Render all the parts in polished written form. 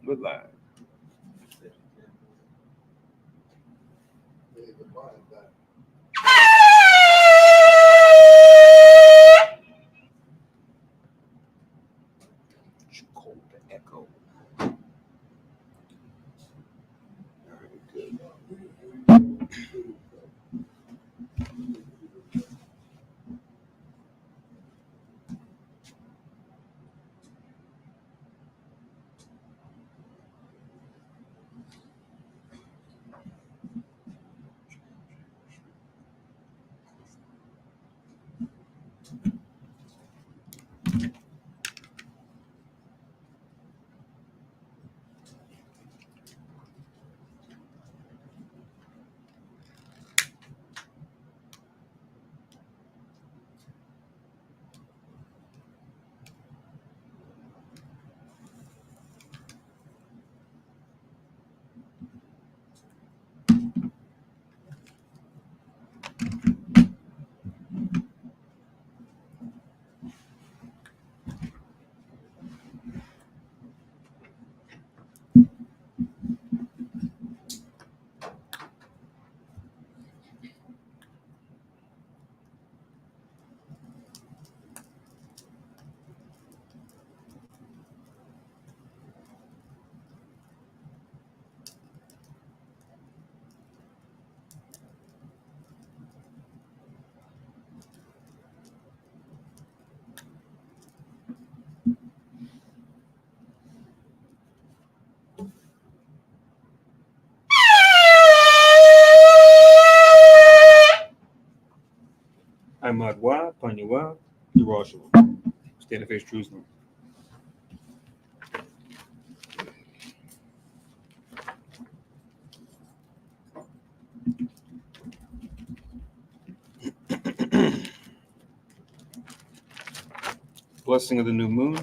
Good line. Cold echo. Very good. Ahmad Wa, Paniwa, Jerusalem. Stand and face Jerusalem. Blessing of the new moon.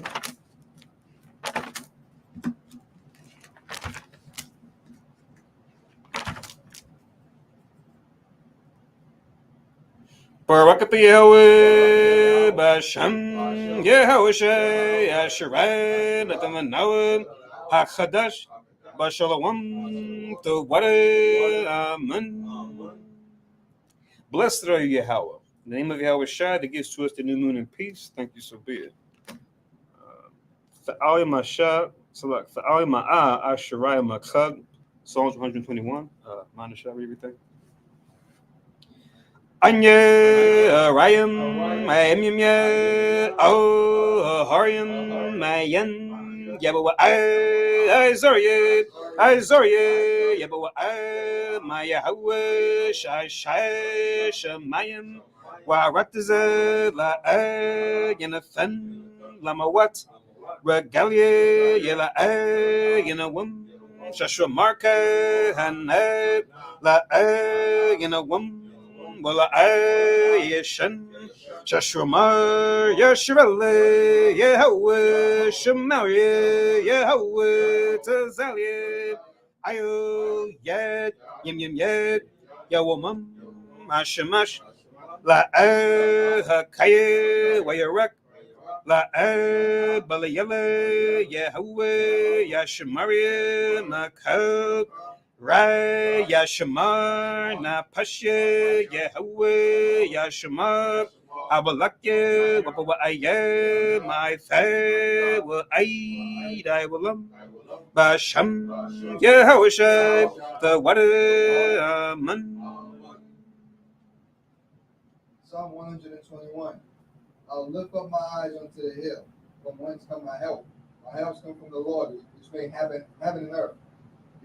Barak Yahweh Bashem Yahweh Asherai Natamanaw Hachadash Bashalom to Wade Amen. Blessed are you, Yahweh. In the name of Yahweh Shai that gives to us the new moon in peace. Thank you, so be it. Fa'ali Masha, select Fa'ali Ma'a Asherai Makad, Psalms 121. Mana Shai, read everything. Anya Rayam Mayamya Oh Hariam Mayan Yabawa Isaiah Yabawa Mayahawa Shai Shamayam Warataza La Yanathan Lamawat Regalia Yela Yanawum Shashamarka Hanab La Yanawum Wala Yeshan Shashramar Yashirale Yahweh Shemari Yahweh Tazalia Ayo Yed Yim Yed Yawamam Ashamash La Hakaya Wayarak La Balayele Yahweh Yashimari Makab Ray Yashamar Na Pashe Yahweh Yashamar Abalakye Wapa Aye My Fair will aid I will Basham Yahweh the water man. Psalm 121. I'll lift up my eyes unto the hill, from whence come my help. My help comes from the Lord, which made heaven and earth.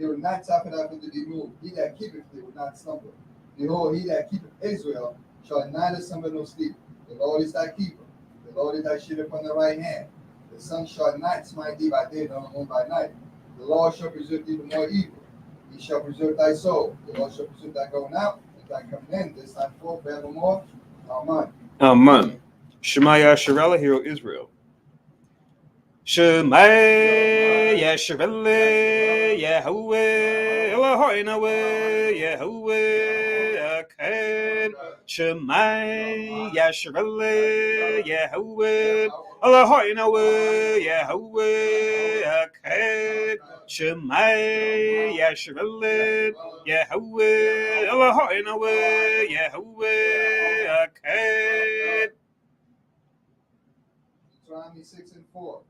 He will not suffer thy foot to be moved. He that keepeth thee will not stumble. Behold, he that keepeth Israel shall neither slumber nor sleep. The Lord is thy keeper. The Lord is thy shield upon the right hand. The sun shall not smite thee by day, nor the moon by night. The Lord shall preserve thee from all evil. He shall preserve thy soul. The Lord shall preserve thy going out and thy coming in, this time forth forevermore. Amen. Amen. Shemaiah Shirella, hero Israel. Shema Yeshua Yahweh Eloheinu Yahweh Echad. Shema Yeshua Yahweh Eloheinu Yahweh Echad. Shema Yeshua Yahweh Eloheinu Yahweh Echad. Deuteronomy 6:4.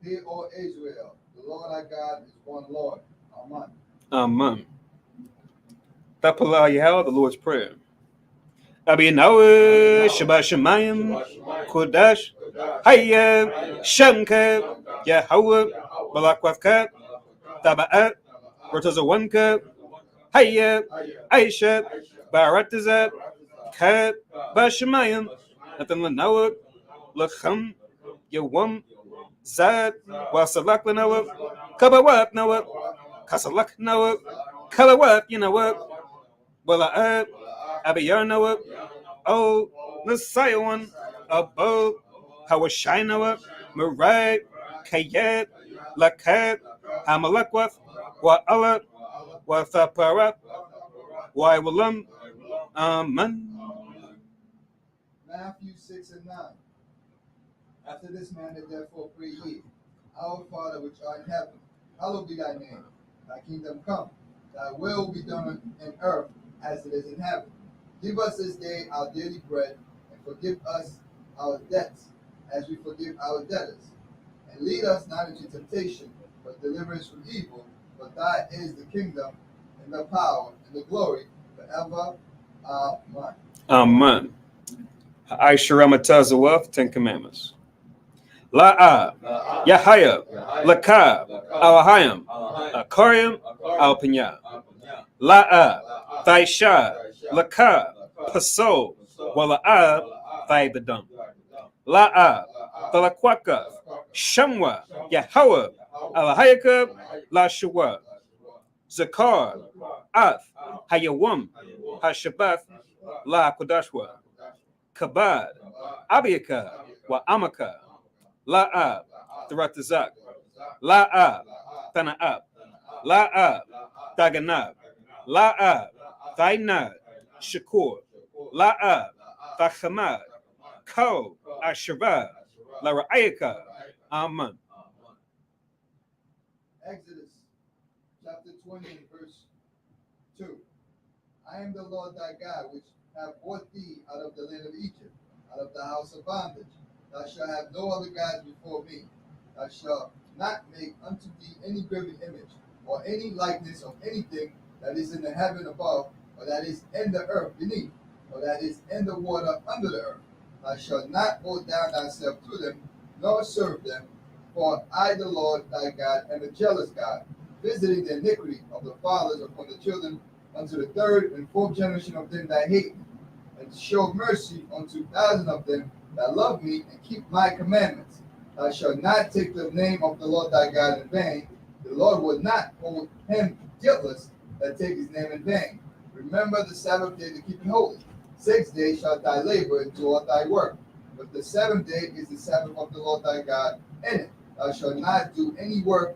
Hear, O Israel, the Lord our God is one Lord. Amen. Amen. Tapala Yahweh, the Lord's Prayer. Abinawa Shabbat Shemayim Kodash Hayya Shamka Yahweh Balakwavka Taba'at Rotazawanka Hayya Aisha Baratazat Kat Bashemayim Nathan Lanawa Lacham Yawam Zad Wasalak Lanawa Kabawat Nawa Kasalak Nawa Kalawat Yanawa Wala'at Abiyar Nawa O Messiah one above Hawashinawa Marai Kayat Lakat Hamalakwath Wa'ala Wathaparat Waiwalam Amen. Matthew 6:9. After this manner, therefore, pray ye, Our Father which art in heaven, hallowed be thy name. Thy kingdom come, thy will be done in earth as it is in heaven. Give us this day our daily bread, and forgive us our debts, as we forgive our debtors. And lead us not into temptation, but deliver us from evil. For thine is the kingdom, and the power, and the glory, forever. Amen. Amen. Aisharamatazawa, Ten Commandments. La'a, Yahaya, Lakab, Alahayim, Akariam, Alpinya. La'a, Thaisha, Lakab, Paso, Wala'a, Thaibadam. La'a, Thalakwaka, Shamwa, Yahweh, Alahayaka, Lashawa. Zakar, Ath, Hayawam, Hashabath, La Kodashwa. Kabad, Abiaka, Wa Amaka, La'ab, Tharatazak, La'ab, Tana'ab, La'ab, Taganab, La'ab, Thainad, Shakur, La'ab, Tachamad, Ko, Ashabad, Lara'ayaka, Amen. Exodus chapter 20 and verse 2. I am the Lord thy God, which have brought thee out of the land of Egypt, out of the house of bondage. Thou shalt have no other gods before me. Thou shalt not make unto thee any graven image, or any likeness of anything that is in the heaven above, or that is in the earth beneath, or that is in the water under the earth. Thou shalt not bow down thyself to them, nor serve them. For I, the Lord thy God, am a jealous God, visiting the iniquity of the fathers upon the children, unto the third and fourth generation of them that hate me, and to show mercy unto thousands of them that love me and keep my commandments. Thou shalt not take the name of the Lord thy God in vain. The Lord will not hold him guiltless that take his name in vain. Remember the Sabbath day to keep it holy. 6 days shalt thou labor and do all thy work. But the seventh day is the Sabbath of the Lord thy God. In it thou shalt not do any work,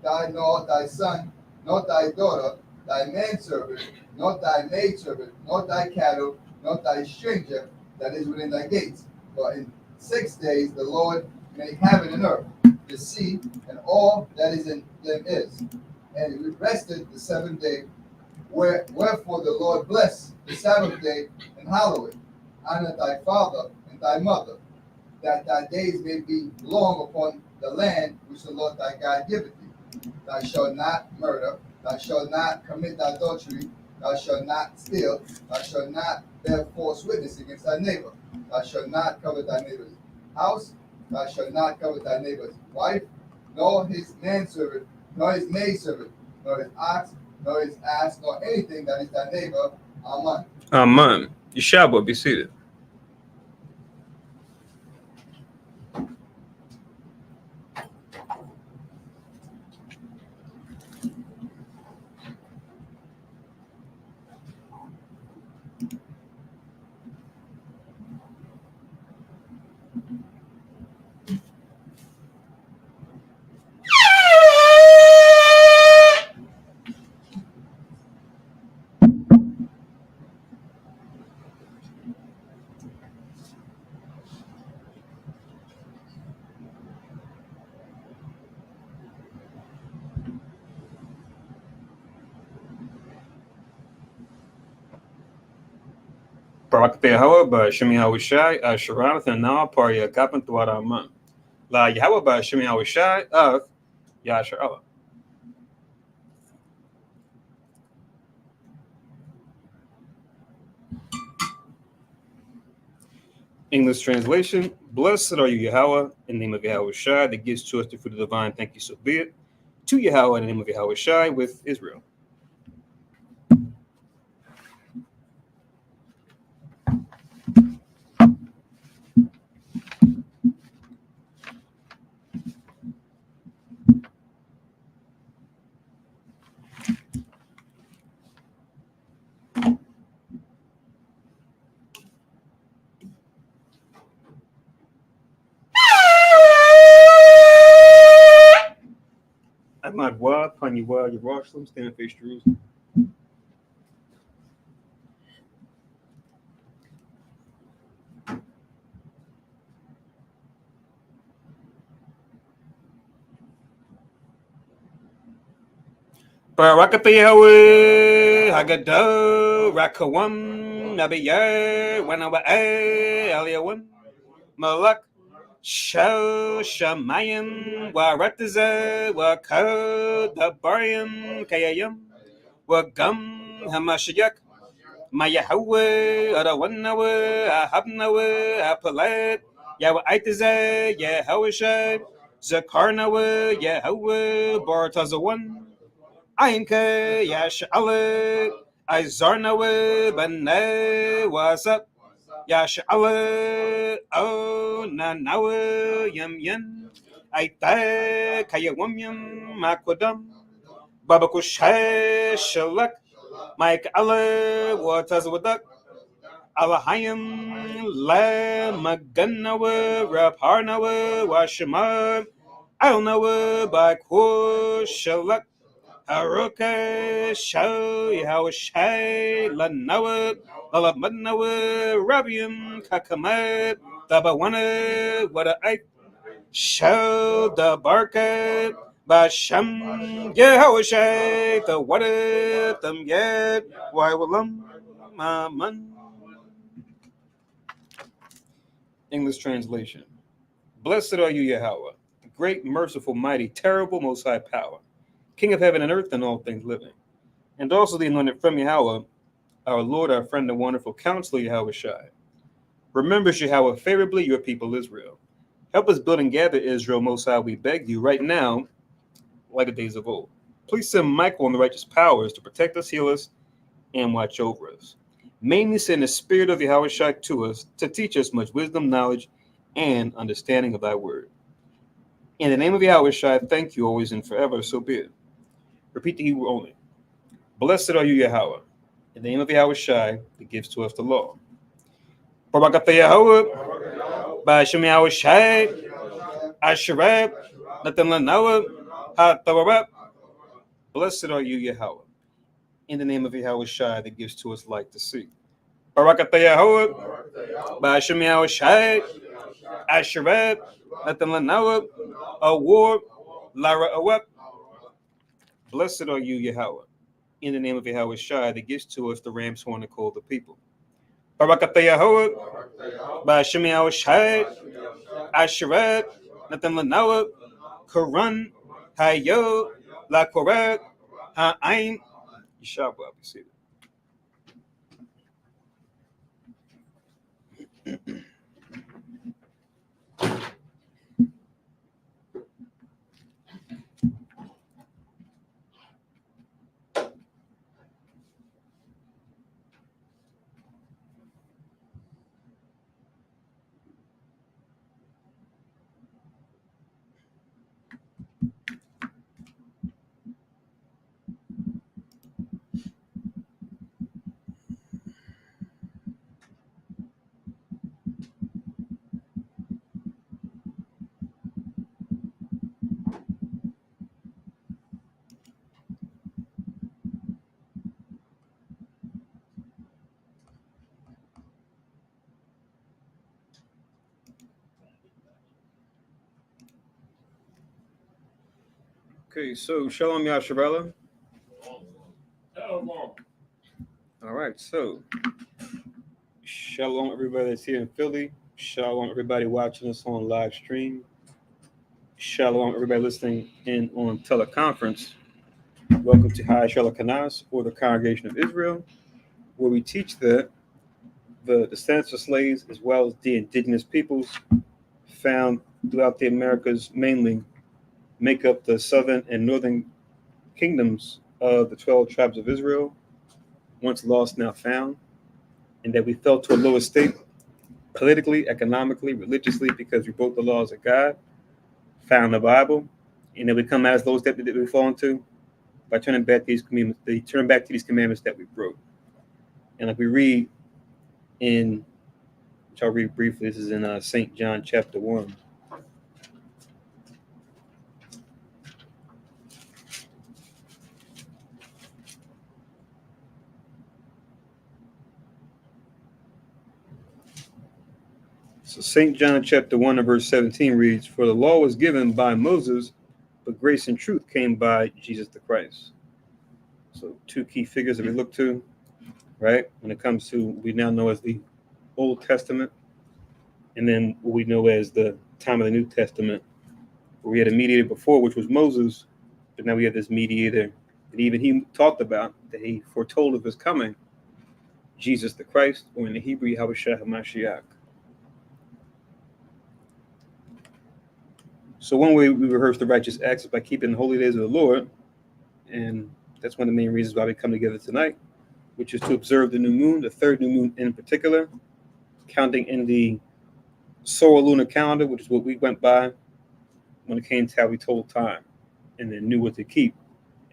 thy nor thy son, nor thy daughter, thy manservant, nor thy maidservant, nor thy cattle, nor thy stranger that is within thy gates. For in 6 days the Lord made heaven and earth, the sea, and all that is in them is. And he rested the seventh day. Wherefore the Lord blessed the Sabbath day and hallowed it. Honor thy father and thy mother, that thy days may be long upon the land which the Lord thy God giveth thee. Thou shalt not murder, thou shalt not commit adultery, thou shalt not steal, thou shalt not bear false witness against thy neighbor, thou shalt not covet thy neighbor's house, thou shalt not covet thy neighbor's wife, nor his manservant, nor his maidservant, nor his ox, nor his ass, nor anything that is thy neighbor. Amen. Amen. Yeshua, be seated. Barakate Yahweh by Shemi Hawashai, Sharanathan and now party a kapan tuaraman. La Yahweh by Shemi Hawashai of Yashar Allah. English translation: Blessed are you, Yahweh, in the name of Yahweh Shai, that gives to us the fruit of the vine. Thank you, so be it. To Yahweh in the name of Yahweh Shai with Israel. Ahmad Wa, Paniwa, Yerushalayim, stand face Jerusalem. Barakata Yahweh, Haggadah, Rakawam, Nabiyah, Wanawa, Eliyawan, Malak, Shel, Shamayim, Warataza, Wakad, Dabarium, Kayayim, Wagam, Hamashiyak, Mayahawe, Arawanawe, Ahabnawe, Apalat, Yahweh Aitaza, Yahweh Zakarnawe, Yahweh, Bartazawan, Ainka, Yash'ala, Izarnawe, Bane, what's up? Yash'ala, oh, Nanawe, Yum Yum, Aita, Kayawamyam, Makwadam, Babakush, Shalak, Mike Allah, Watazawadak, Alahayim, La, Maganawa, Rapharnawa, Washima, Alnawa, Bakur, Shalak, Haruka, Shau, Yahweh, Lanawa, Lalabanawa, Rabium, Kakamad, Tabawana, Wada Ike, Shau, the Barka, Basham, Yahweh, the Wada, Them Yet, Waiwalam, Maman. English translation: Blessed are you, Yahweh, great, merciful, mighty, terrible, most high power, King of heaven and earth and all things living, and also the anointed from Yahweh, our Lord, our friend, and wonderful counselor, Yahweh Shai. Remember, Yahweh, favorably your people Israel. Help us build and gather Israel, most high, we beg you, right now, like the days of old. Please send Michael and the righteous powers to protect us, heal us, and watch over us. Mainly send the Spirit of Yahweh Shai to us to teach us much wisdom, knowledge, and understanding of thy word. In the name of Yahweh Shai, thank you always and forever, so be it. Repeat the Hebrew only. Blessed are you, Yahweh, in the name of Yahweh Shai, that gives to us the law. Barakata Yahweh, Ba'ashem Yahweh Shai, Asherab, Natan Lanawa, Ha-Tawarab. Blessed are you, Yahweh, in the name of Yahweh Shai, that gives to us light to see. Barakata Yahweh, Ba'ashem Yahweh Shai, Asherab, Natan Lanawa, Awar, Lara Awab. Blessed are you, Yahweh, in the name of Yahweh Shai, that gives to us the ram's horn to call the people. Barakata Yahweh, Ba'ashem Yahweh Shai, Asherab, Natan Lanawa, Quran, Hayo, La Korab, Ha'ain, Yishabah, we see that. Okay, so Shalom Yasharella. All right, so Shalom, everybody that's here in Philly. Shalom, everybody watching us on live stream. Shalom, everybody listening in on teleconference. Welcome to High Shalakanas, or the Congregation of Israel, where we teach that the descendants of slaves, as well as the indigenous peoples found throughout the Americas, mainly make up the southern and northern kingdoms of the 12 tribes of Israel, once lost, now found, and that we fell to a lower state politically, economically, religiously, because we broke the laws of God, found the Bible, and then we come as those that we fall into by turning back to these commandments that we broke. And like we read in, which I'll read briefly, this is in St. John chapter 1. So St. John chapter 1 and verse 17 reads, "For the law was given by Moses, but grace and truth came by Jesus the Christ." So two key figures that we look to, right? When it comes to what we now know as the Old Testament, and then what we know as the time of the New Testament, where we had a mediator before, which was Moses, but now we have this mediator that even he talked about, that he foretold of his coming, Jesus the Christ, or in the Hebrew, Yahweh HaMashiach. So one way we rehearse the righteous acts is by keeping the holy days of the Lord, and that's one of the main reasons why we come together tonight, which is to observe the new moon, the third new moon in particular, counting in the solar lunar calendar, which is what we went by when it came to how we told time, and then knew what to keep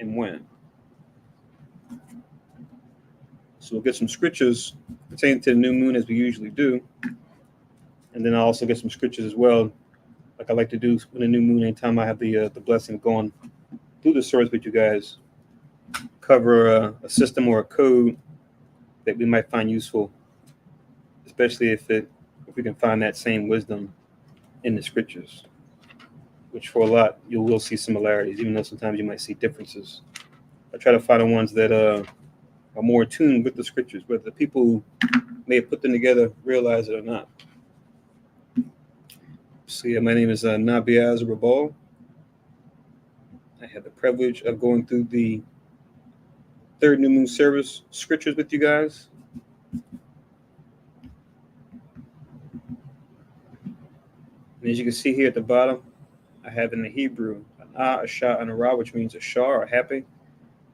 and when. So we'll get some scriptures pertaining to the new moon as we usually do, and then I'll also get some scriptures as well, like I like to do when the new moon. Anytime I have the blessing of going through the service with you guys, cover a system or a code that we might find useful, especially if we can find that same wisdom in the scriptures, which for a lot you will see similarities, even though sometimes you might see differences. I try to find the ones that are more attuned with the scriptures, whether the people who may have put them together realize it or not. So yeah, my name is Nabiaz Rabal. I had the privilege of going through the third new moon service scriptures with you guys. And as you can see here at the bottom, I have in the Hebrew an a shah, and a ra, which means a shah or happy.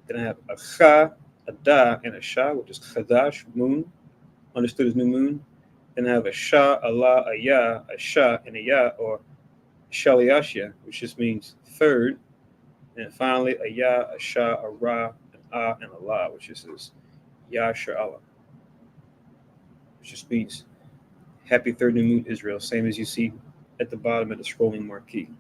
Then I have a cha, a da, and a shah, which is chadash, moon, understood as new moon. Then I have a shah, a la, a ya, a shah, and a ya, or shaliashya, which just means third. And finally, a ya, a shah, a ra, an a, and a la, which just is ya sha'ala, which just means happy third new moon, Israel, same as you see at the bottom of the scrolling marquee.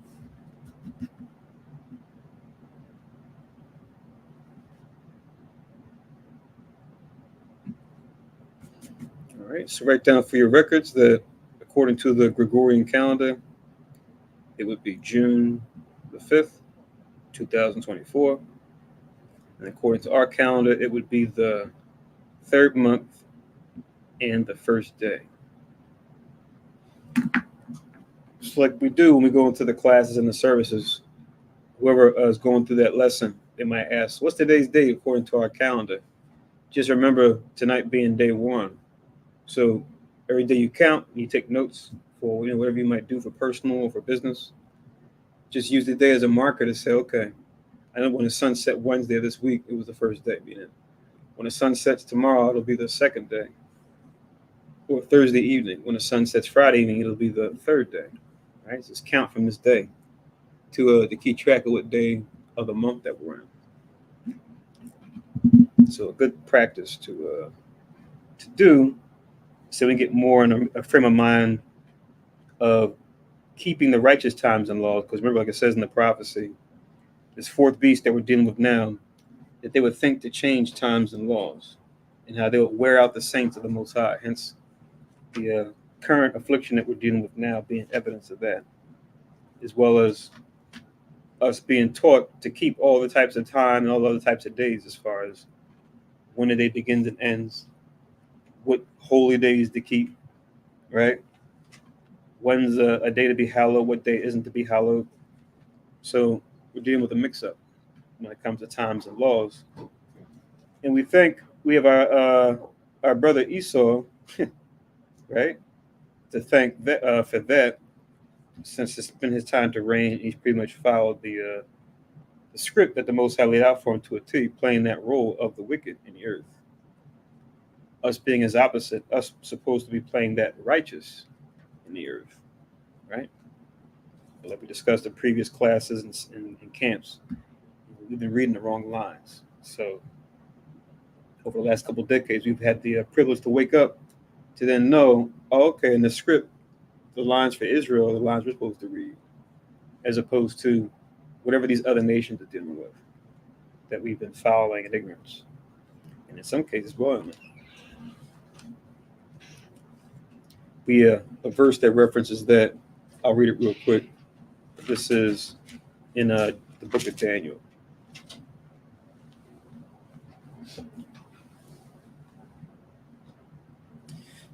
All right, so write down for your records that according to the Gregorian calendar, it would be June the 5th, 2024. And according to our calendar, it would be the third month and the first day. Just like we do when we go into the classes and the services, whoever is going through that lesson, they might ask, what's today's date according to our calendar? Just remember tonight being day one. So every day you count, you take notes for whatever you might do for personal or for business. Just use the day as a marker to say, okay, I know when the sun set Wednesday this week, it was the first day. Meaning, when the sun sets tomorrow, it'll be the second day. Or Thursday evening, when the sun sets Friday evening, it'll be the third day. Right? So just count from this day to keep track of what day of the month that we're in. So a good practice to do, so we get more in a frame of mind of keeping the righteous times and laws. Because remember, like it says in the prophecy, this fourth beast that we're dealing with now, that they would think to change times and laws, and how they would wear out the saints of the Most High. Hence, the current affliction that we're dealing with now being evidence of that, as well as us being taught to keep all the types of time and all the other types of days, as far as when the day begins and ends, what holy days to keep, right? When's a day to be hallowed, what day isn't to be hallowed. So we're dealing with a mix-up when it comes to times and laws. And we think we have our brother Esau, right, to thank for that, since it's been his time to reign. He's pretty much followed the script that the Most High laid out for him to a T, playing that role of the wicked in the earth. Us being his opposite, us supposed to be playing that righteous in the earth, right? But like we discussed in previous classes and camps, we've been reading the wrong lines. So over the last couple of decades, we've had the privilege to wake up to then know, oh, okay, in the script, the lines for Israel are the lines we're supposed to read, as opposed to whatever these other nations are dealing with that we've been following in ignorance, and in some cases, violently. A verse that references that, I'll read it real quick. This is in the book of Daniel. So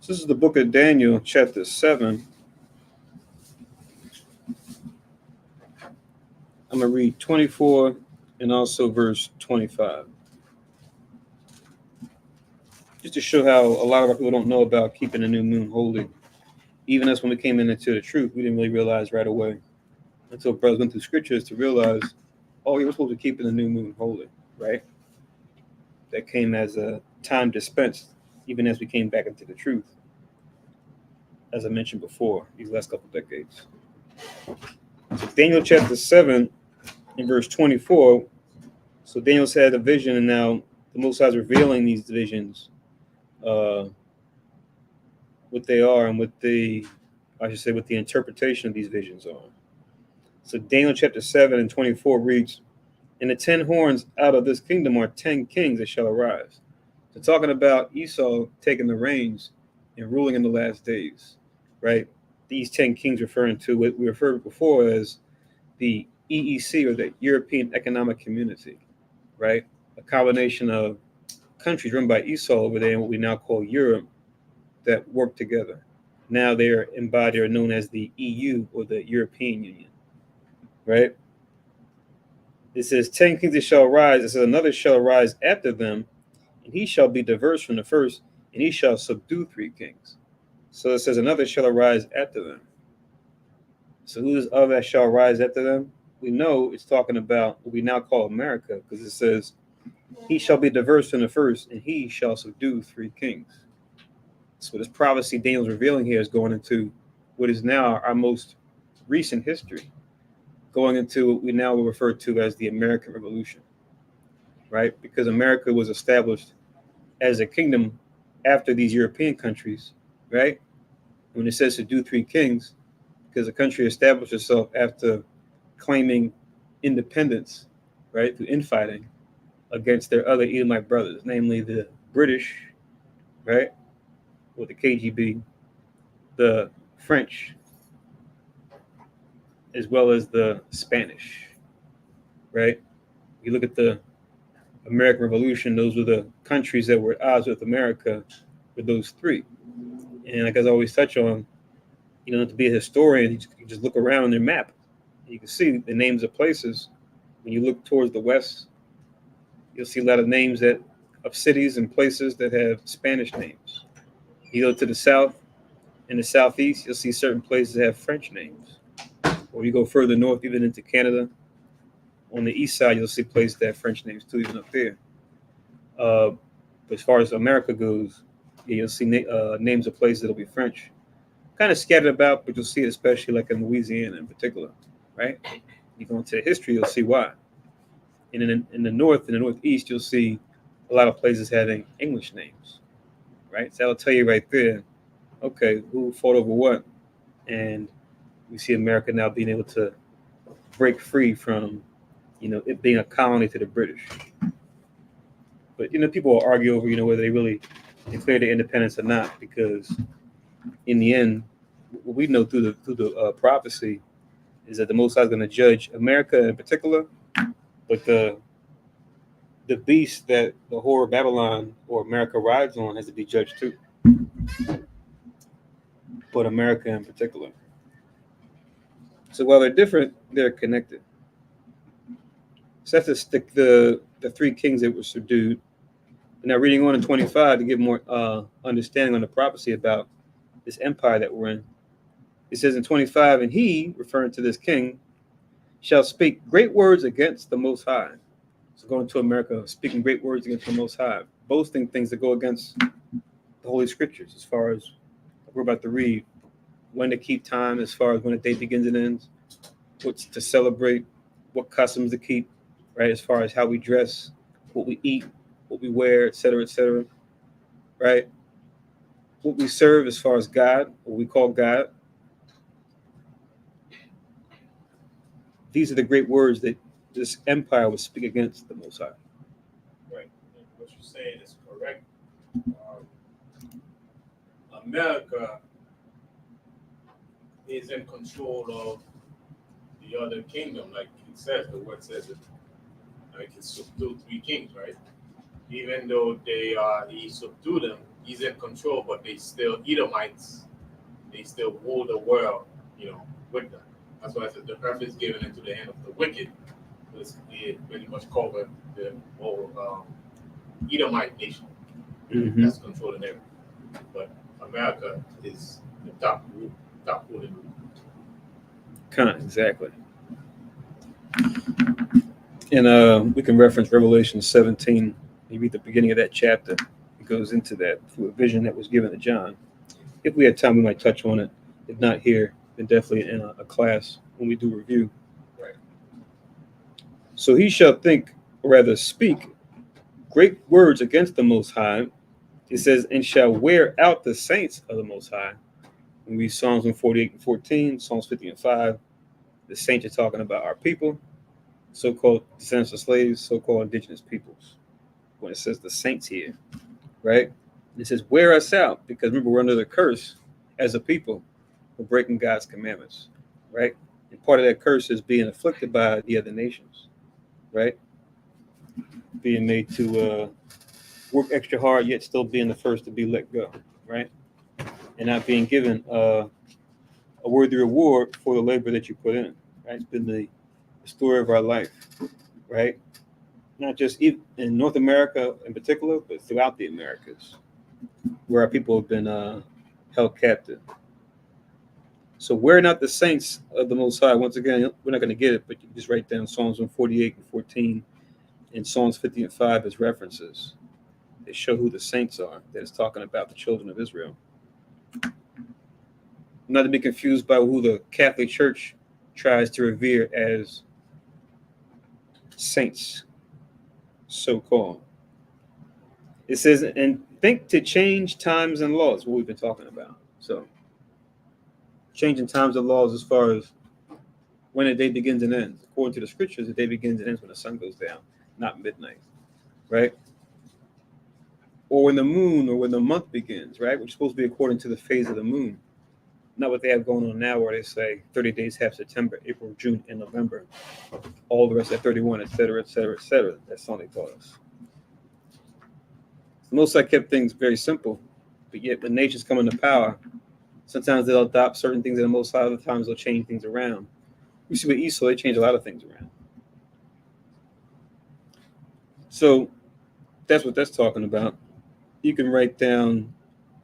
this is the book of Daniel, chapter 7. I'm going to read 24 and also verse 25. Just to show how a lot of our people don't know about keeping the new moon holy. Even us, when we came into the truth, we didn't really realize right away until brothers went through scriptures to realize, oh, you were supposed to keep the new moon holy, right? That came as a time dispensed, even as we came back into the truth, as I mentioned before, these last couple of decades. So Daniel chapter 7 in verse 24. So Daniel's had a vision, and now the Most High is revealing these visions, what they are and what the interpretation of these visions are. So Daniel chapter 7 and 24 reads, "And the 10 horns out of this kingdom are 10 kings that shall arise." So talking about Esau taking the reins and ruling in the last days, right? These 10 kings referring to what we referred to before as the EEC, or the European Economic Community, right? A combination of countries run by Esau over there in what we now call Europe that work together. Now they're embodied or known as the EU, or the European Union, right? It says 10 kings that shall arise. It says another shall arise after them, and he shall be diverse from the first, and he shall subdue 3 kings. So it says another shall arise after them. So who is other that shall rise after them? We know it's talking about what we now call America, because it says he shall be diverse from the first, and he shall subdue 3 kings. So this prophecy Daniel's revealing here is going into what is now our most recent history, going into what we now will refer to as the American Revolution, right? Because America was established as a kingdom after these European countries, right? When it says to do 3 kings, because the country established itself after claiming independence, right, through infighting against their other Edomite brothers, namely the British, right, or the KGB, the French, as well as the Spanish, right? You look at the American Revolution, those were the countries that were at odds with America, with those 3. And like I always touch on, you don't have to be a historian, you just look around on their map. You can see the names of places. When you look towards the west, you'll see a lot of names of cities and places that have Spanish names. You go to the south, in the southeast, you'll see certain places that have French names. Or you go further north, even into Canada, on the east side, you'll see places that have French names too, even up there. But as far as America goes, you'll see names of places that'll be French. Kind of scattered about, but you'll see it especially like in Louisiana in particular, right? You go into history, you'll see why. And in the north, in the northeast, you'll see a lot of places having English names, right? So that'll tell you right there, okay, who fought over what? And we see America now being able to break free from, it being a colony to the British. But, people will argue over, whether they really declared their independence or not, because in the end, what we know through the prophecy is that the Most High is going to judge America in particular, but the beast that the whore of Babylon or America rides on has to be judged too. but America in particular. So while they're different, they're connected. So that's the three kings that were subdued. And now reading on in 25 to give more understanding on the prophecy about this empire that we're in. It says in 25, and he, referring to this king, shall speak great words against the Most High. So going to America, speaking great words against the Most High, boasting things that go against the Holy Scriptures, as far as we're about to read, when to keep time, as far as when a day begins and ends, what's to celebrate, what customs to keep, right? As far as how we dress, what we eat, what we wear, etc., right? What we serve as far as God, what we call God. These are the great words that this empire would speak against the Most High. Right. And what you're saying is correct. America is in control of the other kingdom, like it says, the word says it. Like he subdued three kings, right? Even though he subdued them, he's in control, but they still Edomites. They still rule the world, with them. That's why I said the earth is given into the hand of the wicked. It pretty much covered the whole Edomite nation. Mm-hmm. That's controlling everything. But America is the top ruling. Kind of, exactly. And we can reference Revelation 17. You read the beginning of that chapter. It goes into that through a vision that was given to John. If we had time, we might touch on it. If not here, then definitely in a class when we do review. Right. So he shall think, or rather speak, great words against the Most High. It says, and shall wear out the saints of the Most High. We read Psalms 148 and 14, Psalms 50 and 5. The saints are talking about our people, so-called descendants of slaves, so-called indigenous peoples. When it says the saints here, right? It says, wear us out, because remember, we're under the curse as a people for breaking God's commandments, right? And part of that curse is being afflicted by the other nations, right? Being made to work extra hard, yet still being the first to be let go, right? And not being given a worthy reward for the labor that you put in, right? It's been the story of our life, right? Not just in North America in particular, but throughout the Americas, where our people have been held captive. So we're not the saints of the Most High. Once again, we're not going to get it, but you can just write down Psalms 148 and 14 and Psalms 50 and 5 as references. They show who the saints are. That is talking about the children of Israel. Not to be confused by who the Catholic Church tries to revere as saints, so-called. It says, and think to change times and laws, what we've been talking about. So changing times and laws as far as when a day begins and ends. According to the scriptures, the day begins and ends when the sun goes down, not midnight, right? Or when the moon or when the month begins, right? Which is supposed to be according to the phase of the moon. Not what they have going on now where they say 30 days have September, April, June, and November. All the rest at 31, et cetera, et cetera, et cetera. That's all they taught us. The Most High kept things very simple, but yet when nations come into power, sometimes they'll adopt certain things, and the Most High, other times they'll change things around. We see with Esau, they change a lot of things around. So that's what that's talking about. You can write down,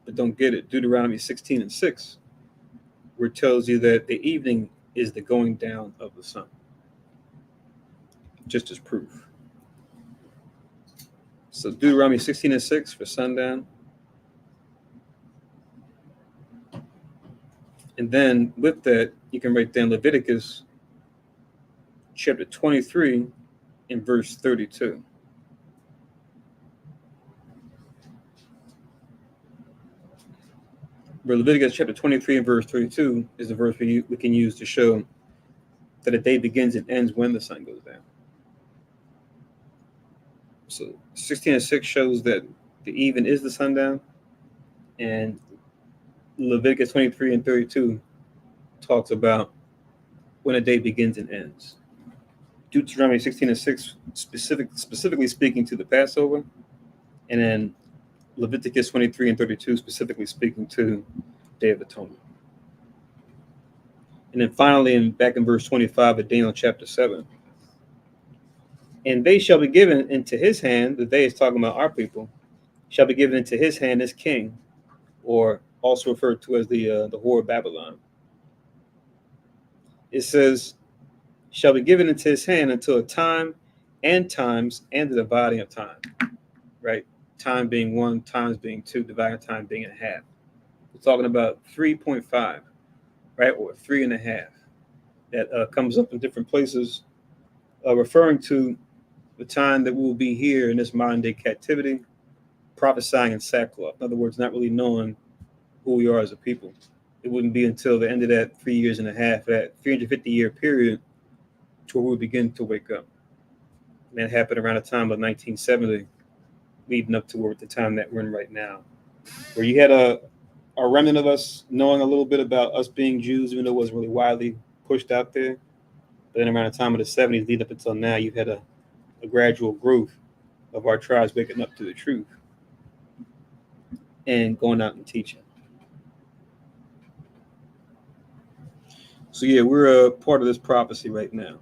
but don't get it, Deuteronomy 16 and 6, where it tells you that the evening is the going down of the sun. Just as proof. So Deuteronomy 16 and 6 for sundown. And then with that, you can write down Leviticus chapter 23 and verse 32. Where Leviticus chapter 23 and verse 32 is the verse we can use to show that a day begins and ends when the sun goes down. So 16 and 6 shows that the even is the sundown, and Leviticus 23 and 32 talks about when a day begins and ends. Deuteronomy 16 and 6 specifically speaking to the Passover, and then Leviticus 23 and 32, specifically speaking to Day of Atonement. And then finally, back in verse 25 of Daniel chapter 7, and they shall be given into his hand, the they is talking about our people, shall be given into his hand as king, or also referred to as the whore of Babylon. It says, shall be given into his hand until a time and times and the dividing of time, right? Time being 1, times being 2, dividing time being a half. We're talking about 3.5, right? Or 3.5. That comes up in different places, referring to the time that we will be here in this modern day captivity, prophesying in sackcloth. In other words, not really knowing who we are as a people. It wouldn't be until the end of that 3.5 years, that 350-year period, to where we begin to wake up. And that happened around the time of 1970, leading up toward the time that we're in right now, where you had a remnant of us knowing a little bit about us being Jews, even though it wasn't really widely pushed out there. But then around the time of the 70s, leading up until now, you've had a gradual growth of our tribes waking up to the truth and going out and teaching. So yeah, we're a part of this prophecy right now.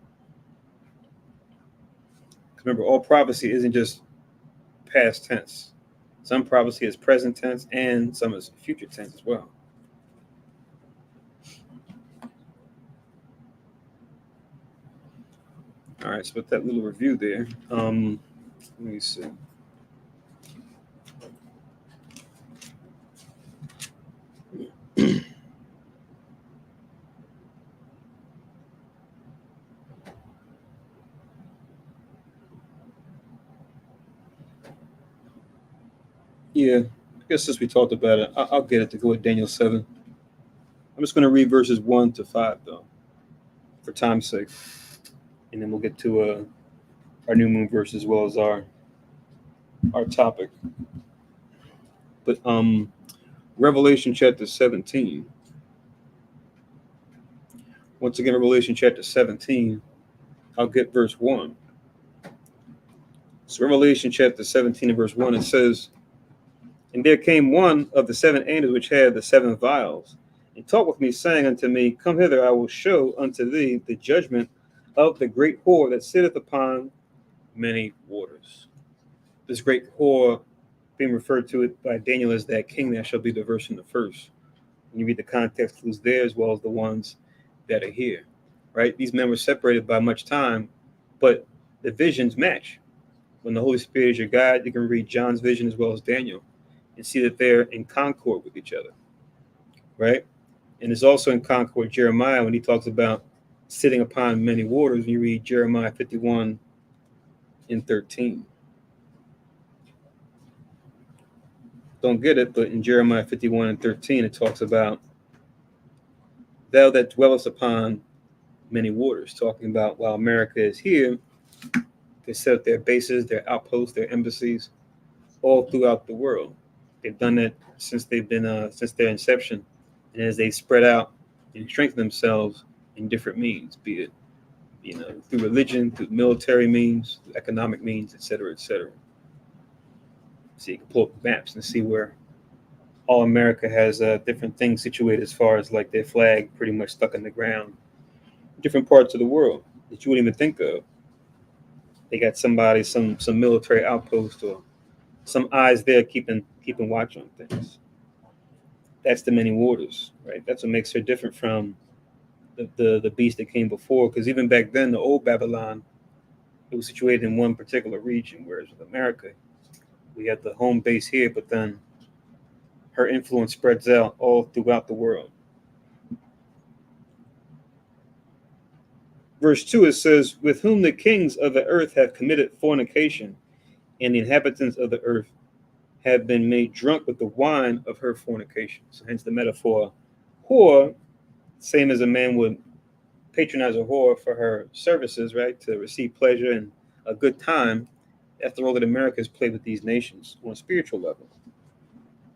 Remember, all prophecy isn't just past tense. Some prophecy is present tense and some is future tense as well. All right, so with that little review there, let me see. Yeah, I guess since we talked about it, I'll get it to go with Daniel 7. I'm just going to read verses 1 to 5, though, for time's sake. And then we'll get to our new moon verse as well as our topic. But Revelation chapter 17. Once again, Revelation chapter 17, I'll get verse 1. So Revelation chapter 17 and verse 1, it says, and there came one of the 7 angels which had the 7 vials, and talked with me, saying unto me, come hither, I will show unto thee the judgment of the great whore that sitteth upon many waters. This great whore being referred to it by Daniel as that king that shall be the verse in the first. When you read the context clues there as well as the ones that are here, right? These men were separated by much time, but the visions match. When the Holy Spirit is your guide, you can read John's vision as well as Daniel and see that they're in concord with each other, right? And it's also in concord Jeremiah when he talks about sitting upon many waters. When you read Jeremiah 51 and 13. Don't get it, but in Jeremiah 51 and 13, it talks about thou that dwellest upon many waters, talking about while America is here, they set up their bases, their outposts, their embassies all throughout the world. They've done that since they've been since their inception, and as they spread out and strengthen themselves in different means, be it through religion, through military means, through economic means, etc., etc. So you can pull up maps and see where all America has different things situated as far as like their flag pretty much stuck in the ground. Different parts of the world that you wouldn't even think of. They got somebody, some military outpost or some eyes there keeping watch on things. That's the many waters, right? That's what makes her different from the beast that came before. Because even back then, the old Babylon, it was situated in one particular region, whereas with America, we have the home base here, but then her influence spreads out all throughout the world. Verse 2, it says, with whom the kings of the earth have committed fornication, and the inhabitants of the earth have been made drunk with the wine of her fornication. So hence the metaphor whore, same as a man would patronize a whore for her services, right, to receive pleasure and a good time. That's the role that America has played with these nations on a spiritual level,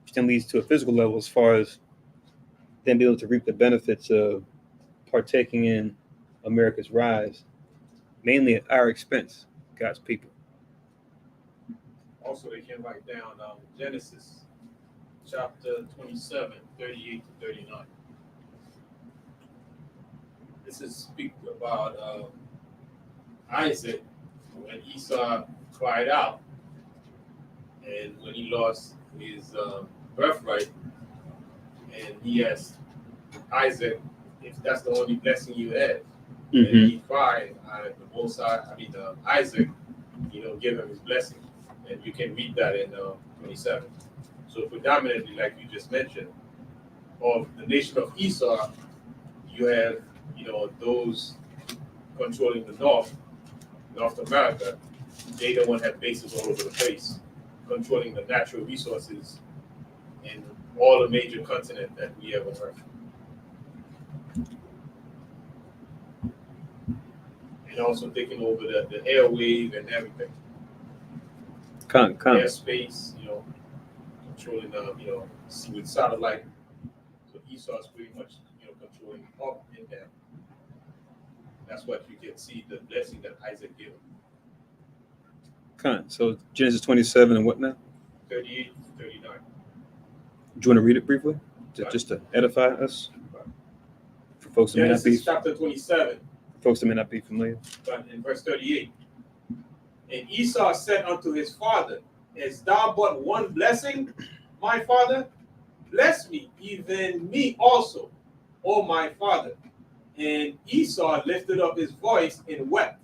which then leads to a physical level as far as them being able to reap the benefits of partaking in America's rise, mainly at our expense, God's people. Also, they can write down Genesis chapter 27, 38 to 39. This is speak about Isaac when Esau cried out and when he lost his birthright, and he asked Isaac if that's the only blessing you had. And he cried, Isaac, give him his blessing. And you can read that in 27. So predominantly, like you just mentioned, of the nation of Esau, you have, those controlling the North America. They don't want to have bases all over the place, controlling the natural resources in all the major continents that we have on Earth. And also taking over the airwave and everything. Airspace, controlling with satellite. So Esau is pretty much, controlling up and down. That's what you can see, the blessing that Isaac gave him. So Genesis 27 and what now? 38 to 39. Do you want to read it briefly? Just to edify us? For folks that may not be. Chapter 27. Folks that may not be familiar. But in verse 38. And Esau said unto his father, Hast thou but one blessing, my father? Bless me, even me also, O my father. And Esau lifted up his voice and wept.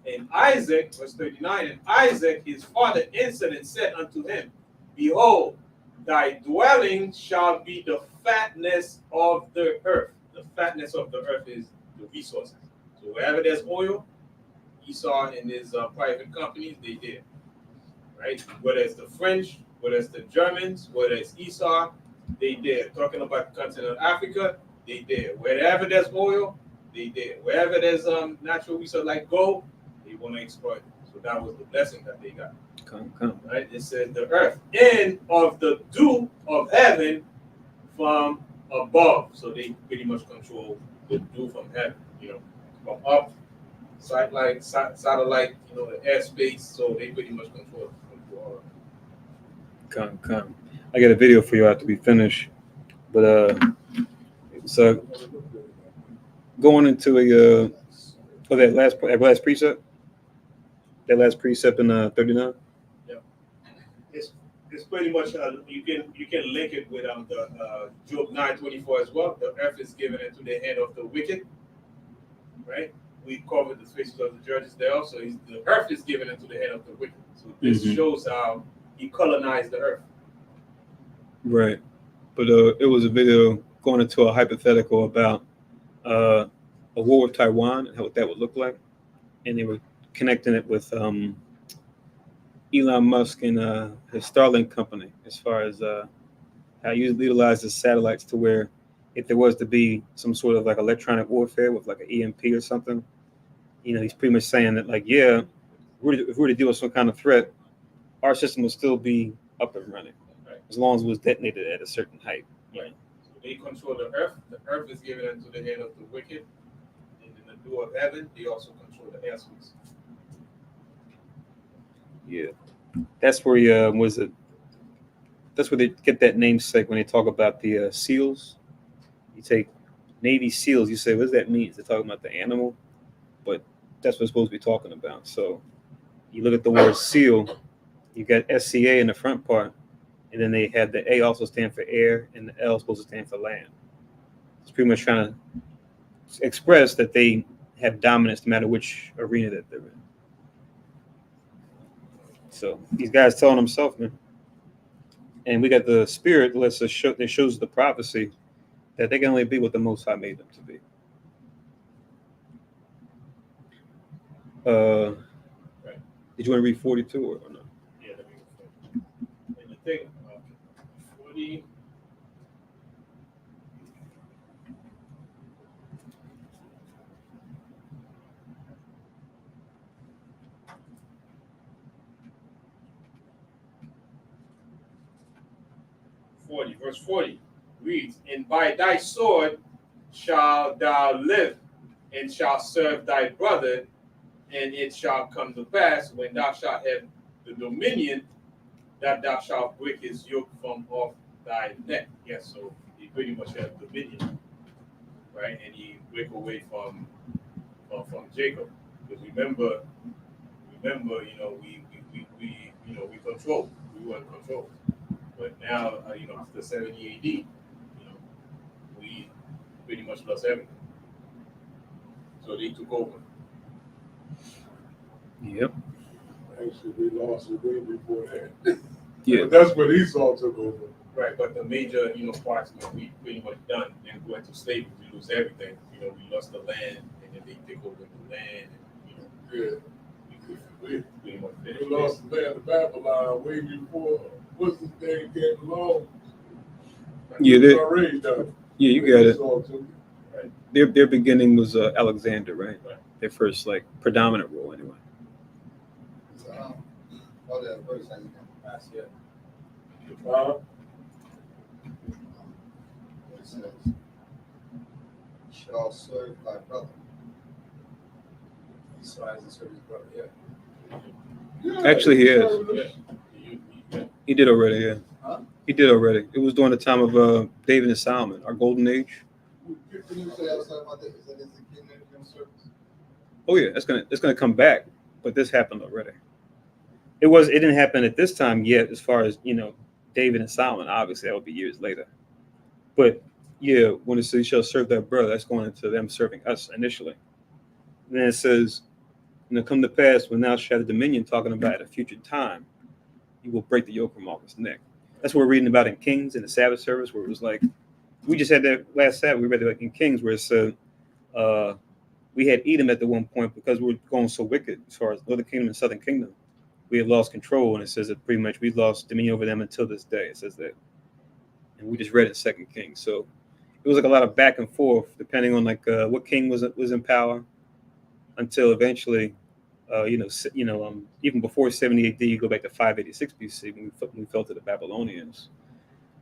And Isaac, verse 39, and Isaac his father answered and said unto him, Behold, thy dwelling shall be the fatness of the earth. The fatness of the earth is the resources. So wherever there's oil, Esau and his private companies, they did. Right? Whether it's the French, whether it's the Germans, whether it's Esau, they did. Talking about the continent of Africa, they did. Wherever there's oil, they did. Wherever there's natural resource like gold, they want to exploit it. So that was the blessing that they got. Right? It says the earth and of the dew of heaven from above. So they pretty much control the dew from heaven, from up, satellite, the airspace. So they pretty much control all of it. I got a video for you after we finish, but so going into that last precept in 39. Yeah, it's pretty much you can link it with the Job 9:24 as well. The earth is given into the hand of the wicked, right? We covered the faces of the judges there. So the earth is given into the hand of the wicked. So this shows how he colonized the earth. Right, but it was a video going into a hypothetical about a war with Taiwan and what that would look like, and they were connecting it with Elon Musk and his Starlink company, as far as how you utilize the satellites to where if there was to be some sort of like electronic warfare with like an EMP or something, he's pretty much saying that like, yeah, if we were to deal with some kind of threat, our system would still be up and running, right, as long as it was detonated at a certain height. Right. So they control the earth. The earth is given into the hand of the wicked. And in the dew of heaven, they also control the airspace. Yeah, that's where that's where they get that namesake when they talk about the SEALs. You take Navy SEALs, you say, what does that mean? They're talking about the animal, but that's what it's supposed to be talking about. So you look at the word SEAL, you got SCA in the front part, and then they had the A also stand for air, and the L is supposed to stand for land. It's pretty much trying to express that they have dominance no matter which arena that they're in. So these guys telling themselves, man. And we got the spirit that shows the prophecy that they can only be what the Most High made them to be. Right. Did you want to read 42 or no? Yeah, let me read. And the thing, 40. Verse 40 reads, And by thy sword shalt thou live, and shalt serve thy brother, and it shall come to pass when thou shalt have the dominion that thou shalt break his yoke from off thy neck. Yes, so he pretty much had dominion, right? And he break away from Jacob. Because remember, we control. We were in control. But now, after 70 AD, we pretty much lost everything. So they took over. Yep. Actually, we lost it way before that. Yeah. But that's when Esau took over. Right, but the major, parts we pretty much done and go into slavery, we lose everything. We lost the land, and then they take over the land, and We pretty much finished. we lost the land of Babylon way before what's his name came along. Yeah, Yeah, you got it. Esau took it. Their beginning was Alexander, right? Right. Their first predominant role, anyway. So, all that verse hasn't come to pass yet. Uh, It says, shall serve thy brother. Esau hasn't served his brother yet. yeah, Actually, he is. Yeah. He did already, yeah. Huh? He did already. It was during the time of David and Solomon, our golden age. Can you say I was talking about that? Is that the kingdom of service? Oh yeah, it's gonna come back, but this happened already. It didn't happen at this time yet, as far as David and Solomon. Obviously, that would be years later. But yeah, when it says you shall serve thy brother, that's going into them serving us initially. And then it says, come to pass when thou shalt have dominion, talking about at a future time, you will break the yoke from off his neck. That's what we're reading about in Kings in the Sabbath service, where it was we just had that last Sabbath. We read it in Kings, where it said we had Edom at the one point because we were going so wicked as far as Northern Kingdom and Southern Kingdom. We had lost control, and it says that pretty much we lost dominion over them until this day. It says that, and we just read it in 2 Kings. So it was a lot of back and forth, depending on what king was in power, until eventually, even before 70 AD, you go back to 586 BC when we fell to the Babylonians.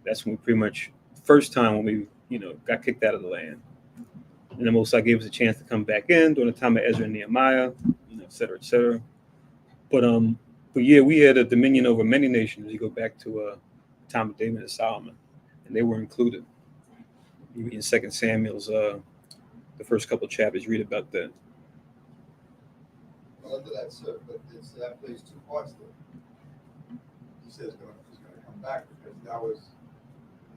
That's when we pretty much first time when we got kicked out of the land, and the Most High gave us a chance to come back in during the time of Ezra and Nehemiah, et cetera, et cetera. But yeah, we had a dominion over many nations. You go back to the time of David and Solomon, and they were included. You read in 2 Samuel's the first couple of chapters, you read about that. Well, under that serve, but that plays two parts though. He says he's going to come back because that was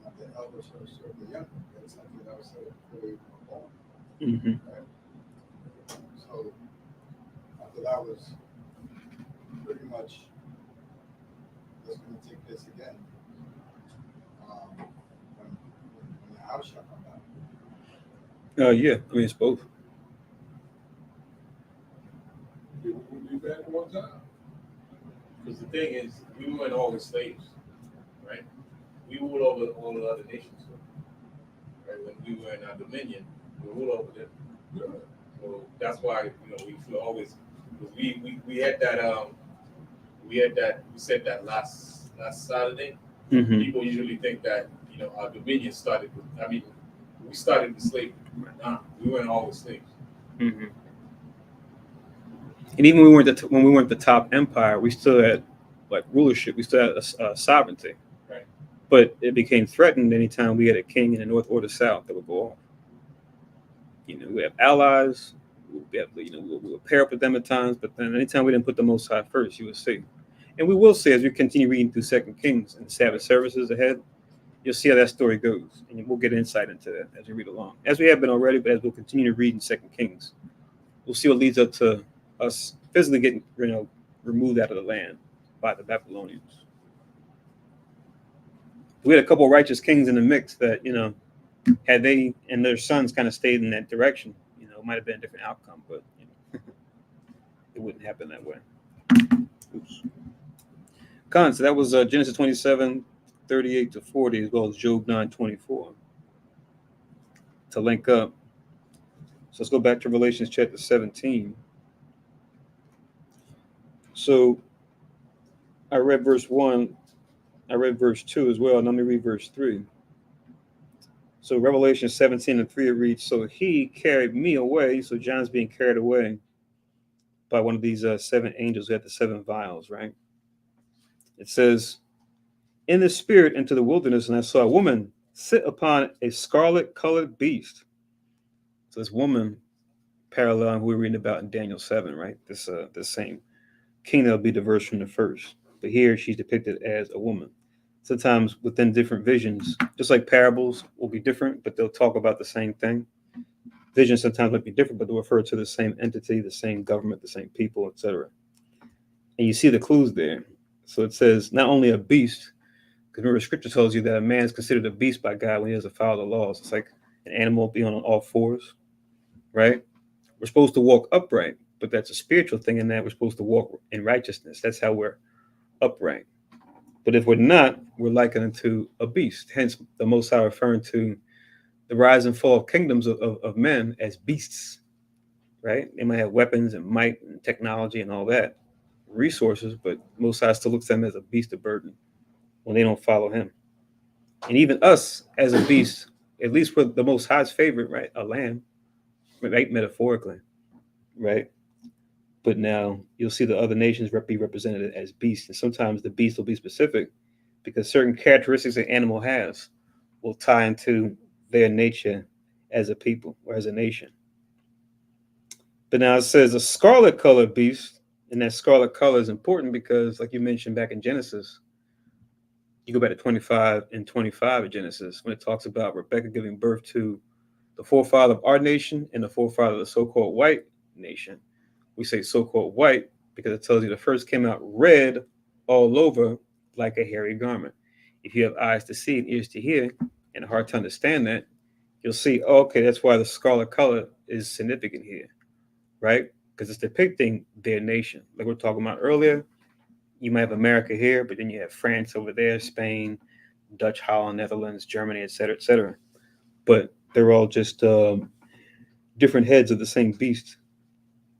not the elder shall serve the younger. That's something that was said before we were born. Mm-hmm. Right? So after that was pretty much that's going to take place again when the house shall come back. Yeah, I mean it's both. We'll be back one time. Because the thing is, we weren't always slaves, right? We ruled over all the other nations, right? When we were in our dominion, we ruled over them. Yeah. So that's why we feel always, because we had that we said that last Saturday. Mm-hmm. People usually think that our dominion started with, we started with slavery. Nah, we weren't always slaves. Mm-hmm. And even when we weren't the top empire, we still had rulership. We still had sovereignty. Right. But it became threatened anytime we had a king in the north or the south that would go off. We have allies. We'll pair up with them at times, but then anytime we didn't put the Most High first, you will see. And we will see as we continue reading through 2 Kings and the Sabbath services ahead, you'll see how that story goes. And we'll get insight into that as we read along. As we have been already, but as we'll continue to read in 2 Kings, we'll see what leads up to us physically getting removed out of the land by the Babylonians. We had a couple of righteous kings in the mix that, had they and their sons kind of stayed in that direction, it might have been a different outcome, but it wouldn't happen that way. Oops. So that was Genesis 27, 38 to 40, as well as Job 9, 24. To link up. So let's go back to Revelation chapter 17. So I read verse 1. I read verse 2 as well. And let me read verse 3. So Revelation 17 and 3, it reads, so he carried me away. So John's being carried away by one of these 7 angels who had the 7 vials, right? It says, in the spirit into the wilderness, and I saw a woman sit upon a scarlet-colored beast. So this woman, parallel who we're reading about in Daniel 7, right? This same king that'll be diverse from the first. But here she's depicted as a woman. Sometimes within different visions, just like parables will be different, but they'll talk about the same thing. Visions sometimes might be different, but they'll refer to the same entity, the same government, the same people, etc. And you see the clues there. So it says not only a beast, because remember, Scripture tells you that a man is considered a beast by God when he doesn't follow the laws. It's like an animal being on all fours, right? We're supposed to walk upright, but that's a spiritual thing in that we're supposed to walk in righteousness. That's how we're upright. But if we're not, we're likened unto a beast. Hence, the Most High referring to the rise and fall of kingdoms of men as beasts, right? They might have weapons and might and technology and all that, resources, but Most High still looks at them as a beast of burden when they don't follow him. And even us as a beast, at least we're the Most High's favorite, right? A lamb, right? Metaphorically, right? But now you'll see the other nations be represented as beasts. And sometimes the beast will be specific because certain characteristics an animal has will tie into their nature as a people or as a nation. But now it says a scarlet colored beast, and that scarlet color is important because, like you mentioned back in Genesis, you go back to 25 and 25 of Genesis when it talks about Rebecca giving birth to the forefather of our nation and the forefather of the so-called white nation. We say so-called white because it tells you the first came out red all over like a hairy garment. If you have eyes to see and ears to hear and a heart to understand that, you'll see, oh, okay, that's why the scarlet color is significant here, right? Because it's depicting their nation. Like we were talking about earlier, you might have America here, but then you have France over there, Spain, Dutch, Holland, Netherlands, Germany, et cetera, et cetera. But they're all just different heads of the same beast.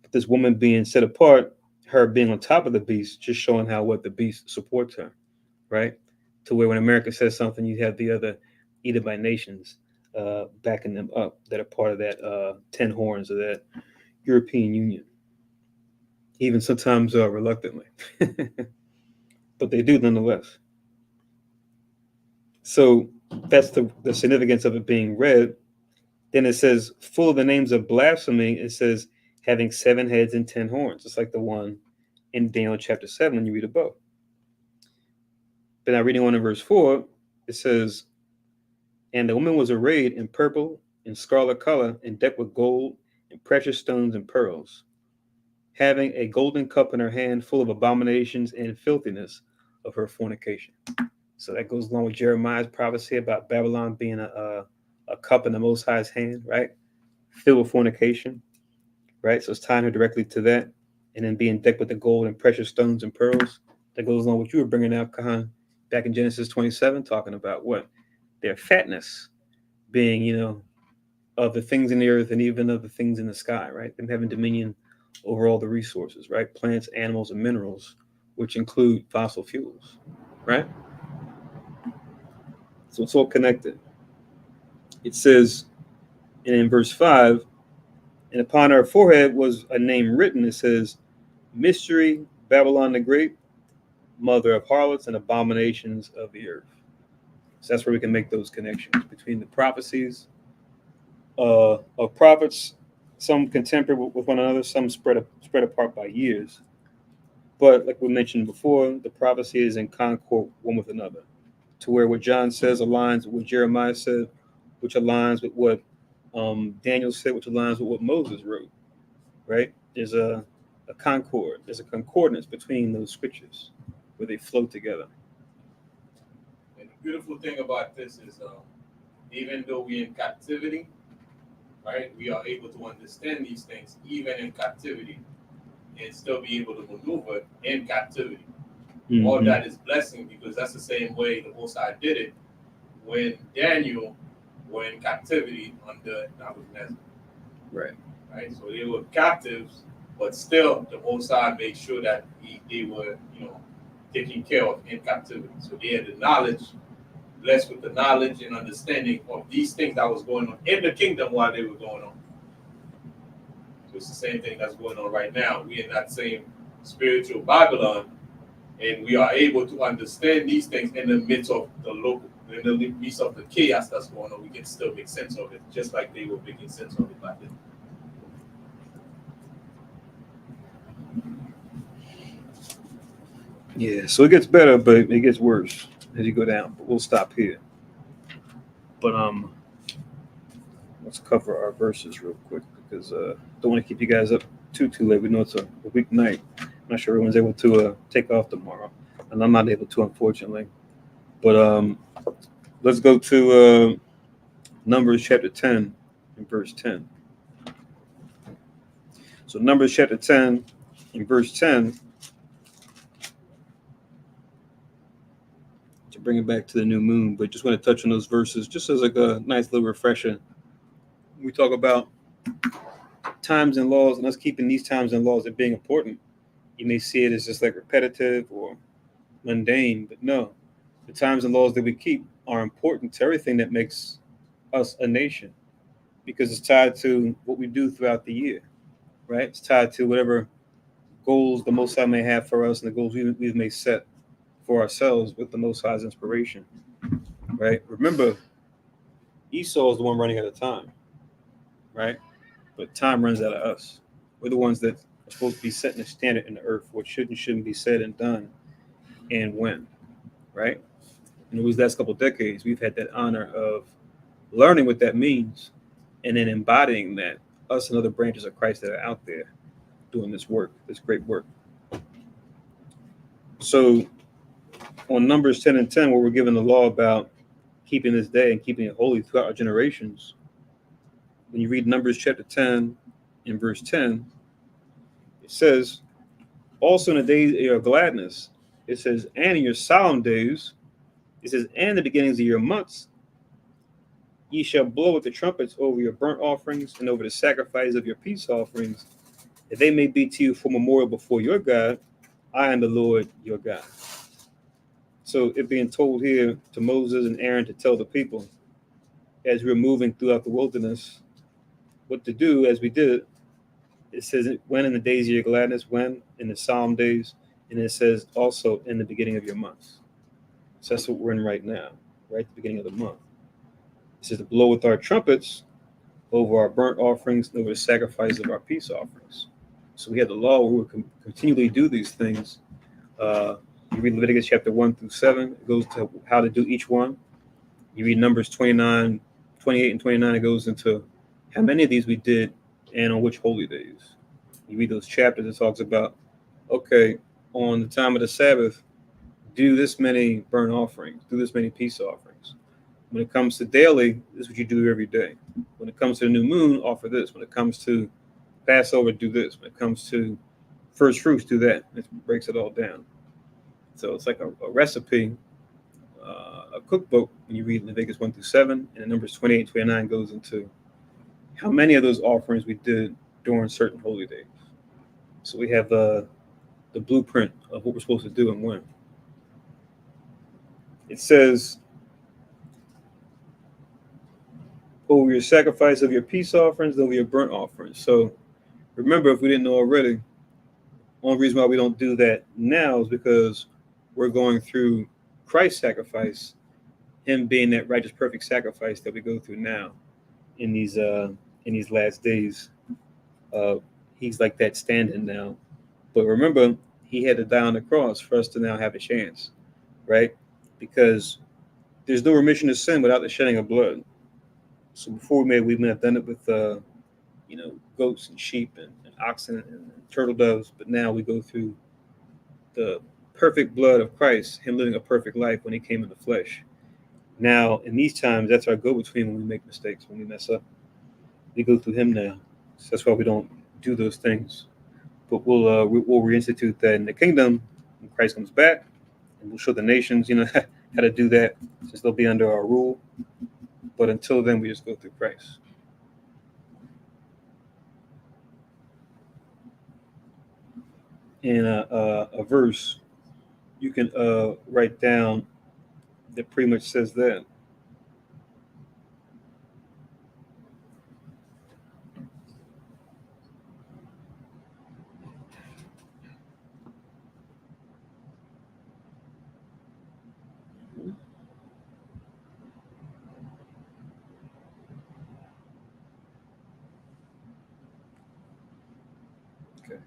But this woman being set apart, her being on top of the beast, just showing how what the beast supports her, right? To where when America says something, you have the other Edomite nations backing them up that are part of that 10 horns of that European Union. Even sometimes reluctantly. But they do nonetheless. So that's the significance of it being red. Then it says, full of the names of blasphemy, it says, having 7 heads and 10 horns. It's like the one in Daniel chapter 7 when you read above. But now reading on in verse 4, it says, and the woman was arrayed in purple and scarlet color and decked with gold and precious stones and pearls, having a golden cup in her hand full of abominations and filthiness of her fornication. So that goes along with Jeremiah's prophecy about Babylon being a cup in the Most High's hand, right? Filled with fornication, right? So it's tying her directly to that. And then being decked with the gold and precious stones and pearls. That goes along with what you were bringing out, Kahan, back in Genesis 27, talking about what? Their fatness being, of the things in the earth and even of the things in the sky, right? Them having dominion over all the resources, right? Plants, animals, and minerals, which include fossil fuels, right? So it's all connected. It says, and in verse 5, and upon her forehead was a name written. It says, Mystery, Babylon the Great, mother of harlots and abominations of the earth. So that's where we can make those connections between the prophecies of prophets, some contemporary with one another, some spread apart by years. But like we mentioned before, the prophecy is in concord one with another, to where what John says aligns with what Jeremiah said, which aligns with what Daniel said, which aligns with what Moses wrote, right? There's a concord, there's a concordance between those scriptures where they flow together. And the beautiful thing about this is even though we're in captivity, right, we are able to understand these things even in captivity and still be able to maneuver in captivity. Mm-hmm. All that is blessing because that's the same way the Most High did it when Daniel were in captivity under Nebuchadnezzar. Right. Right. So they were captives, but still the Most High made sure that they were, taken care of in captivity. So they had the knowledge, blessed with the knowledge and understanding of these things that was going on in the kingdom while they were going on. So it's the same thing that's going on right now. We're in that same spiritual Babylon, And we are able to understand these things in the midst of the local, in the midst of the chaos that's going on. We can still make sense of it, just like they were making sense of it back then. Yeah, so it gets better, but it gets worse as you go down. But we'll stop here. But let's cover our verses real quick because don't want to keep you guys up too late. We know it's a weeknight. I'm not sure everyone's able to take off tomorrow, and I'm not able to, unfortunately. But let's go to Numbers chapter 10 and verse 10. So Numbers chapter 10 and verse 10. To bring it back to the new moon, but just want to touch on those verses just as like a nice little refresher. We talk about times and laws and us keeping these times and laws as being important. You may see it as just like repetitive or mundane, but no, the times and laws that we keep are important to everything that makes us a nation because it's tied to what we do throughout the year, right? It's tied to whatever goals the Most High may have for us and the goals we may set for ourselves with the Most High's inspiration, right? Remember, Esau is the one running out of time, right? But time runs out of us. We're the ones that are supposed to be setting the standard in the earth, what should and shouldn't be said and done, and when, right? In these last couple of decades, we've had that honor of learning what that means and then embodying that, us and other branches of Christ that are out there doing this work, this great work. So on Numbers 10 and 10, where we're given the law about keeping this day and keeping it holy throughout our generations, when you read Numbers chapter 10 in verse 10, it says, also in the days of your gladness, it says, and in your solemn days, it says, and the beginnings of your months, ye shall blow with the trumpets over your burnt offerings and over the sacrifice of your peace offerings, that they may be to you for memorial before your God. I am the Lord your God. So it being told here to Moses and Aaron to tell the people as we were moving throughout the wilderness what to do as we did. It says when in the days of your gladness, when in the solemn days, and it says also in the beginning of your months. So that's what we're in right now, right at the beginning of the month. It says to blow with our trumpets over our burnt offerings and over the sacrifice of our peace offerings. So we have the law where we continually do these things. You read Leviticus chapter 1 through 7, it goes to how to do each one. You read Numbers 29, 28 and 29, it goes into how many of these we did and on which holy days. You read those chapters, it talks about, okay, on the time of the Sabbath, do this many burnt offerings, do this many peace offerings. When it comes to daily, this is what you do every day. When it comes to the new moon, offer this. When it comes to Passover, do this. When it comes to first fruits, do that. It breaks it all down. So it's like a recipe, a cookbook when you read Leviticus 1 through 7, and Numbers 28 and 29 goes into how many of those offerings we did during certain holy days. So we have the blueprint of what we're supposed to do and when. It says, over your sacrifice of your peace offerings, over your burnt offerings. So remember, if we didn't know already, only reason why we don't do that now is because we're going through Christ's sacrifice, him being that righteous, perfect sacrifice that we go through now in these last days. He's like that standing now. But remember, he had to die on the cross for us to now have a chance, right? Because there's no remission of sin without the shedding of blood. So before we may have done it with goats and sheep and oxen and turtle doves, but now we go through the perfect blood of Christ, him living a perfect life when he came in the flesh. Now, in these times, that's our go-between when we make mistakes, when we mess up. We go through him now. So that's why we don't do those things. But we'll reinstitute that in the kingdom when Christ comes back, and we'll show the nations, how to do that since they'll be under our rule. But until then, we just go through Christ. And a verse you can write down that pretty much says that. Okay.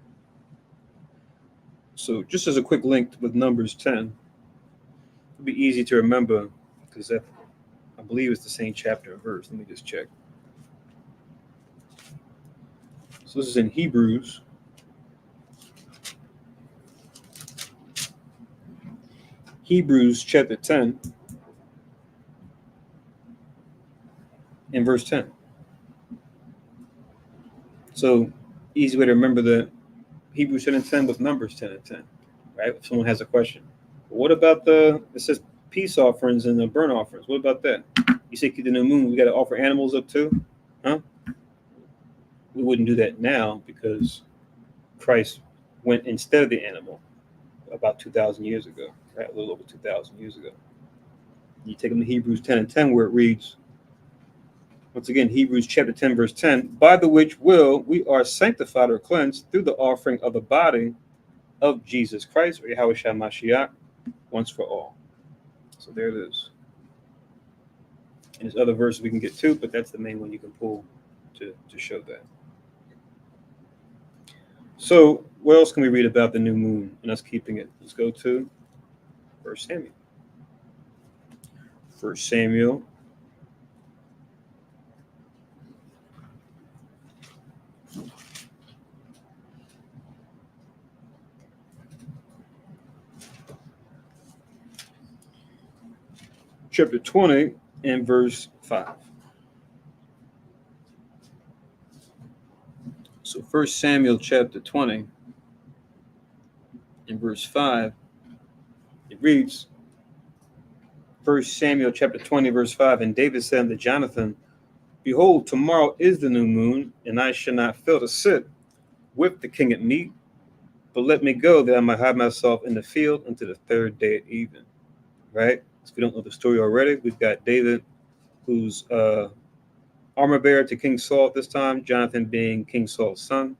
So just as a quick link with Numbers 10, it'll be easy to remember because I believe it's the same chapter and verse. Let me just check. So this is in Hebrews. Hebrews chapter 10 and verse 10. So easy way to remember the Hebrews 10 and 10 with Numbers 10 and 10, right? If someone has a question. But what about it says peace offerings and the burnt offerings. What about that? You say keep the new moon, we got to offer animals up too? Huh? We wouldn't do that now because Christ went instead of the animal about 2,000 years ago, right? A little over 2,000 years ago. You take them to Hebrews 10 and 10 where it reads, once again, Hebrews chapter 10, verse 10, by the which will we are sanctified or cleansed through the offering of the body of Jesus Christ, or Yahweh Shah Mashiach, once for all. So there it is. And there's other verses we can get to, but that's the main one you can pull to show that. So what else can we read about the new moon and us keeping it? Let's go to 1 Samuel. 1 Samuel. Chapter 20 and verse 5. So 1 Samuel chapter 20 and verse 5, it reads, 1 Samuel chapter 20 verse 5, and David said unto Jonathan, behold, tomorrow is the new moon, and I shall not fail to sit with the king at meat, but let me go that I might hide myself in the field until the third day at even. Right? So if we don't know the story already, we've got David, who's armor bearer to King Saul at this time, Jonathan being King Saul's son,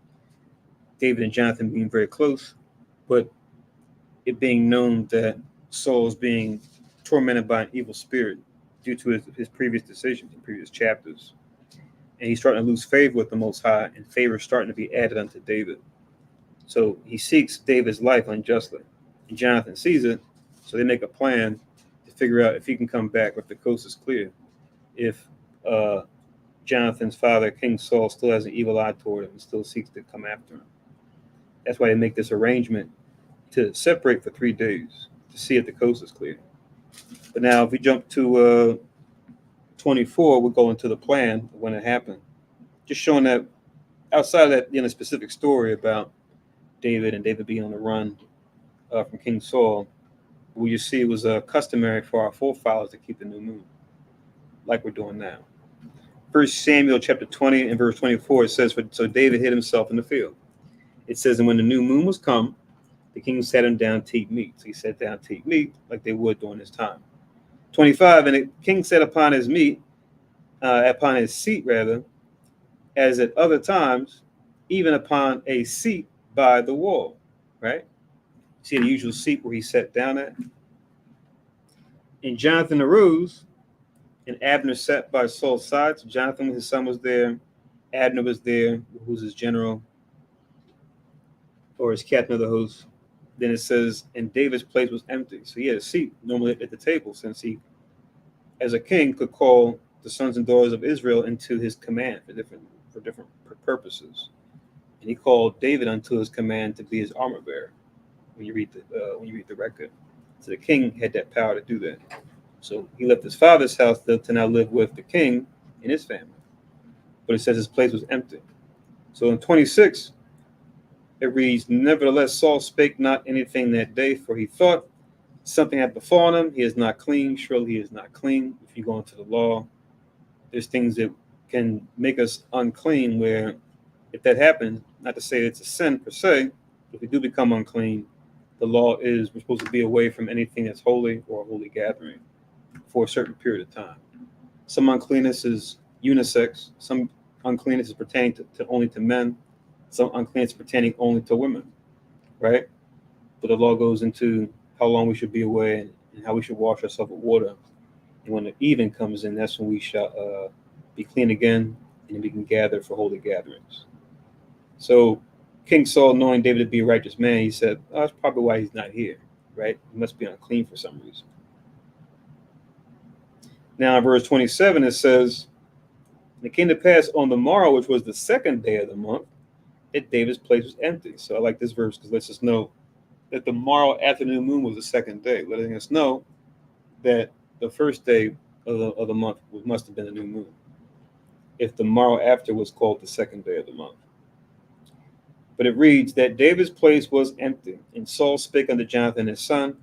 David and Jonathan being very close, but it being known that Saul is being tormented by an evil spirit due to his previous decisions in previous chapters. And he's starting to lose favor with the Most High, and favor is starting to be added unto David. So he seeks David's life unjustly. And Jonathan sees it, so they make a plan to figure out if he can come back, or if the coast is clear. If Jonathan's father, King Saul, still has an evil eye toward him and still seeks to come after him. That's why they make this arrangement to separate for 3 days to see if the coast is clear. But now if we jump to 24, we're going to the plan when it happened. Just showing that outside of that specific story about David and David being on the run from King Saul, we just see it was customary for our forefathers to keep the new moon, like we're doing now. 1 Samuel chapter 20 and verse 24, it says, so David hid himself in the field. It says, and when the new moon was come, the king sat him down to eat meat. So he sat down to eat meat like they would during this time. 25, and the king sat upon his seat, as at other times, even upon a seat by the wall, right? See the usual seat where he sat down at? And Jonathan arose, and Abner sat by Saul's side. So Jonathan, his son, was there. Abner was there, who was his general, or his captain of the host. Then it says, and David's place was empty. So he had a seat normally at the table, since he, as a king, could call the sons and daughters of Israel into his command for different purposes. And he called David unto his command to be his armor bearer. When you read the record, so the king had that power to do that. So he left his father's house to now live with the king and his family. But it says his place was empty. So in 26, it reads, nevertheless, Saul spake not anything that day, for he thought something had befallen him. He is not clean. Surely he is not clean. If you go into the law, there's things that can make us unclean, where if that happens, not to say it's a sin per se, if we do become unclean, the law is we're supposed to be away from anything that's holy or a holy gathering for a certain period of time. Some uncleanness is unisex. Some uncleanness is pertaining to only to men. Some uncleanness is pertaining only to women, right? But the law goes into how long we should be away and how we should wash ourselves with water. And when the even comes in, that's when we shall be clean again, and we can gather for holy gatherings. So King Saul, knowing David to be a righteous man, he said, "Oh, that's probably why he's not here, right? He must be unclean for some reason." Now, in verse 27, it says, "And it came to pass on the morrow, which was the second day of the month, that David's place was empty." So I like this verse because it lets us know that the morrow after the new moon was the second day, letting us know that the first day of the month must have been the new moon, if the morrow after was called the second day of the month. But it reads that David's place was empty, and Saul spake unto Jonathan his son,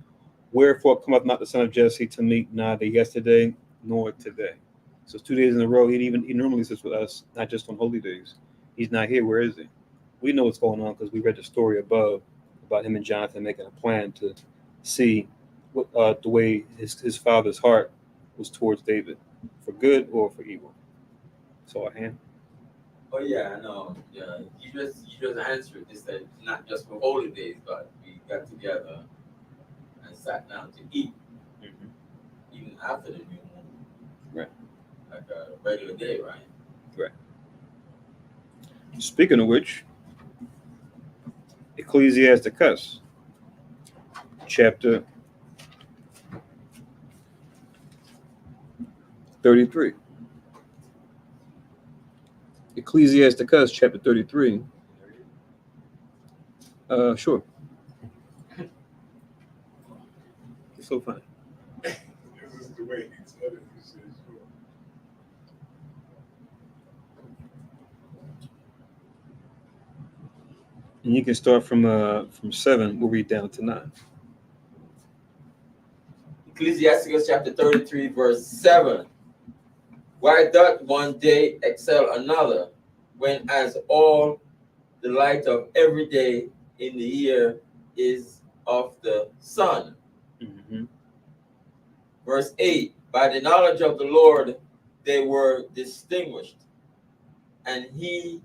"Wherefore cometh not the son of Jesse to meet neither yesterday nor today?" So it's 2 days in a row. He normally sits with us, not just on holy days. He's not here. Where is he? We know what's going on because we read the story above about him and Jonathan making a plan to see what the way his father's heart was towards David, for good or for evil. So, hand. Oh yeah, I know. Yeah, you just answered this. That not just for holy days, but we got together and sat down to eat, even after the new moon. Right. Like a regular day, right? Right. Speaking of which, Ecclesiasticus, chapter 33. Ecclesiasticus, chapter 33. Sure. It's so funny. This is the way he said it. He said, sure. And you can start from 7. We'll read down to 9. Ecclesiasticus chapter 33, verse 7. Why doth one day excel another, when as all the light of every day in the year is of the sun? Mm-hmm. Verse 8. By the knowledge of the Lord they were distinguished, and he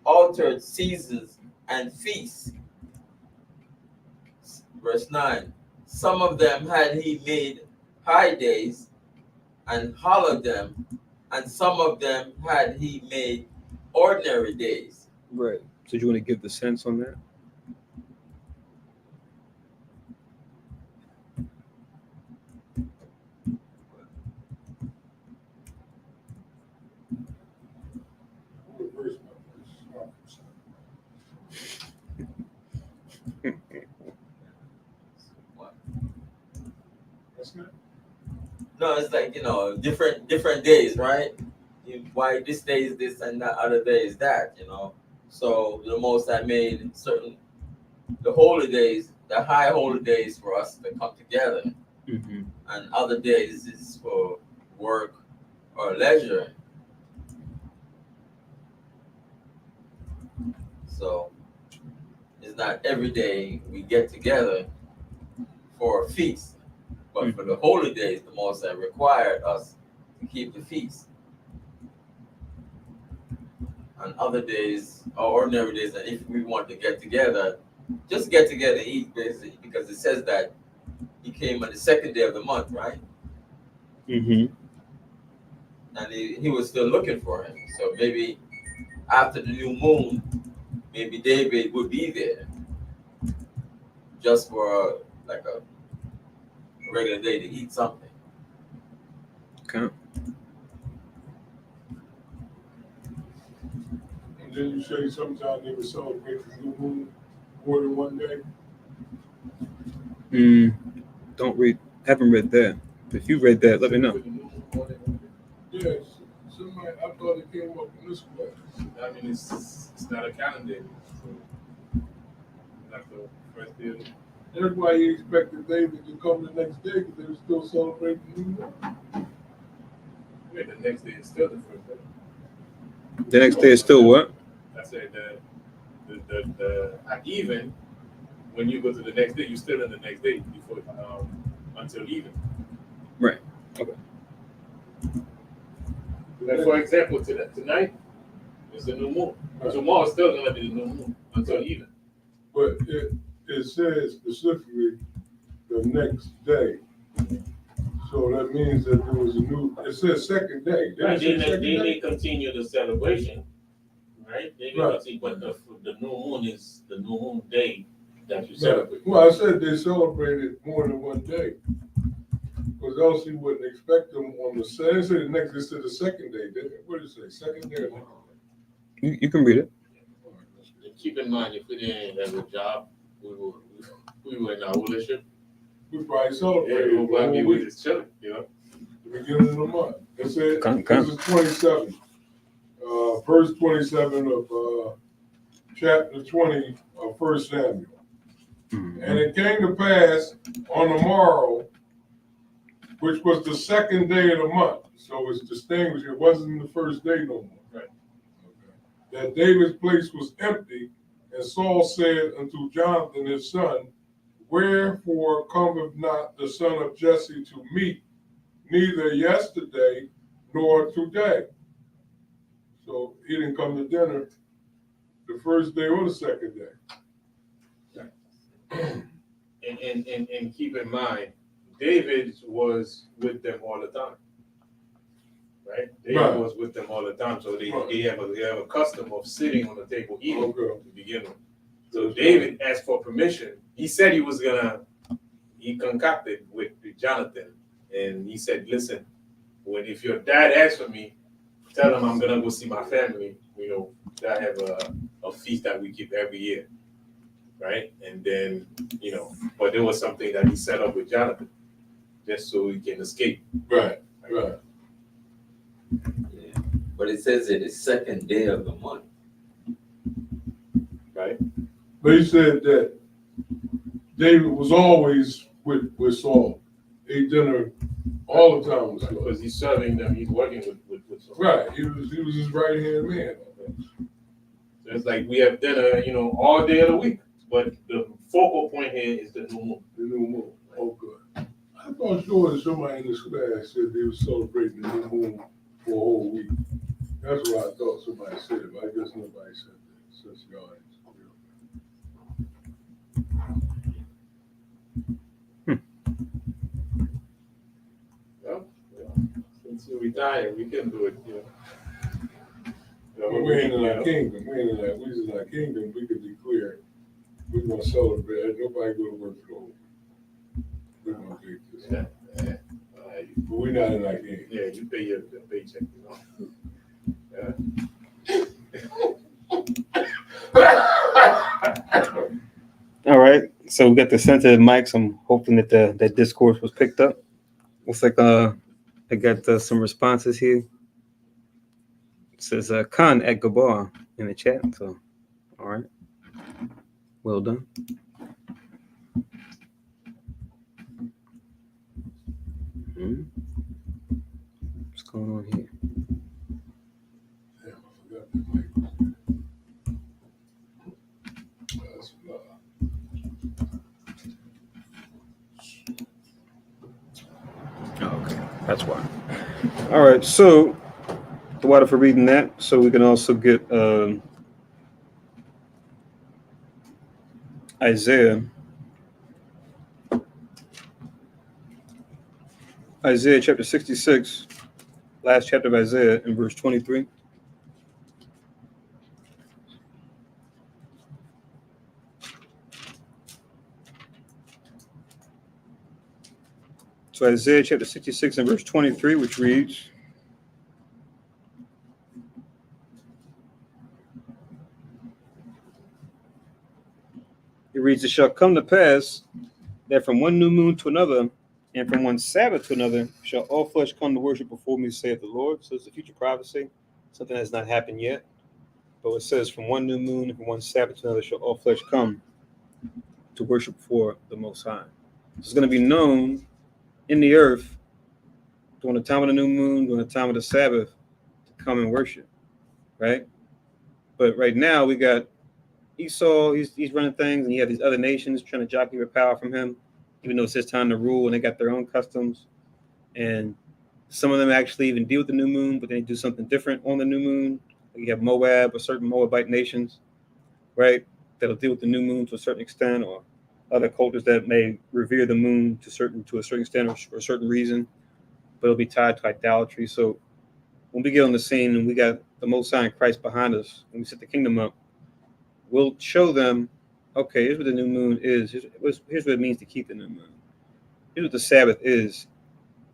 altered seasons and feasts. Verse 9. Some of them had he made high days and hallowed them, and some of them had he made ordinary days. Right. So you want to give the sense on that? What verse my verse? What? That's not. No, it's like, different days, right? Why this day is this and that other day is that, So the Most High made the holy days, the high holy days for us to come together, Mm-hmm. and other days is for work or leisure. So it's not every day we get together for a feast, but for the holy days, the Most High required us to keep the feast. And other days, or ordinary days, and if we want to get together, just get together and eat, basically, because it says that he came on the second day of the month, right? Mm-hmm. And he was still looking for him. So maybe after the new moon, maybe David would be there just for like a regular day to eat something. Okay. And then you say sometimes they would celebrate the new moon more than one day. Haven't read that. If you read that, let me know. Yes. Somebody, I thought it came up in this way. I mean, it's not a calendar, so not the first day. That's why he expected David to come the next day because they were still celebrating the new moon. Wait, the next day is still the first day. The next day is still what? I said the at even when you go to the next day, you're still in the next day before until even. Right. Okay. Like for example, tonight is the new moon. Tomorrow is still gonna be the new moon until even. But it says specifically the next day. So that means that there was it says second day. Right, they may continue the celebration, right? David Right. would say, but the new moon is the new moon day that you celebrate. Well, I said they celebrated more than one day. Because else you wouldn't expect them on the second. They said the next, they said the second day, didn't it? What did it say? Second day or next day? You can read it. And keep in mind, if we didn't have a job, we were in our rulership. We probably Yeah, celebrated we'll the probably whole be week, just chilling, you know. the beginning of the month. It said, Come. this is 27, verse 27 of chapter 20 of 1 Samuel. Mhm. And it came to pass on the morrow, which was the second day of the month. So it's distinguished. It wasn't the first day no more. Right. Okay. That David's place was empty, and Saul said unto Jonathan his son, wherefore cometh not the son of Jesse to meet, neither yesterday nor today? So he didn't come to dinner the first day or the second day. And keep in mind, David was with them all the time. Right? David Right. was with them all the time. So they Right. have a custom of sitting on the table eating Okay. to begin with. So David asked for permission. He said he concocted with Jonathan, and he said, listen, if your dad asks for me, tell him I'm gonna go see my family. You know, I have a feast that we keep every year. Right? And then, you know, but there was something that he set up with Jonathan just so he can escape. Right, right. Yeah. But it says it is second day of the month. Right? But he said that David was always with Saul. Ate dinner all the time with Saul. Because he's serving them, he's working with Saul. Right, he was his right hand man. So it's like we have dinner, you know, all day of the week. But the focal point here is the new moon. The new moon. Oh, good. I thought sure that somebody in this class said they were celebrating the new moon for a whole week. That's what I thought somebody said, but I guess nobody said that since y'all ain't. Well, since you retired, we can do it, you know. We ain't in our kingdom. We ain't in our, we in our kingdom. We could declare we're gonna celebrate. Nobody go to work for the whole week. We're gonna take this. Yeah. But we're not in our kingdom. Yeah, you pay your paycheck, you know. All right. So we got the sensitive mics. I'm hoping that that discourse was picked up. Looks like I got some responses here. It says Khan at Gabar in the chat. So, all right. Well done. What's going on here? Damn, I forgot the mic was there. That's Okay, that's why. All right, so the water for reading that, so we can also get Isaiah chapter 66, last chapter of Isaiah in verse 23. So Isaiah chapter 66 and verse 23, which reads, it shall come to pass that from one new moon to another, and from one Sabbath to another, shall all flesh come to worship before me, saith the Lord. So it's a future prophecy, something that has not happened yet. But it says, from one new moon and from one Sabbath to another shall all flesh come to worship before the Most High. So it's going to be known in the earth during the time of the new moon, during the time of the Sabbath, to come and worship, right? But right now we got Esau, he's running things, and you have these other nations trying to jockey for power from him, even though it's his time to rule, and they got their own customs. And some of them actually even deal with the new moon, but they do something different on the new moon. Like you have Moab or certain Moabite nations, right, that'll deal with the new moon to a certain extent, or other cultures that may revere the moon to a certain extent or for a certain reason, but it'll be tied to idolatry. So when we get on the scene and we got the Most High and Christ behind us, when we set the kingdom up, we'll show them, okay, here's what the new moon is. Here's what it means to keep the new moon. Here's what the Sabbath is.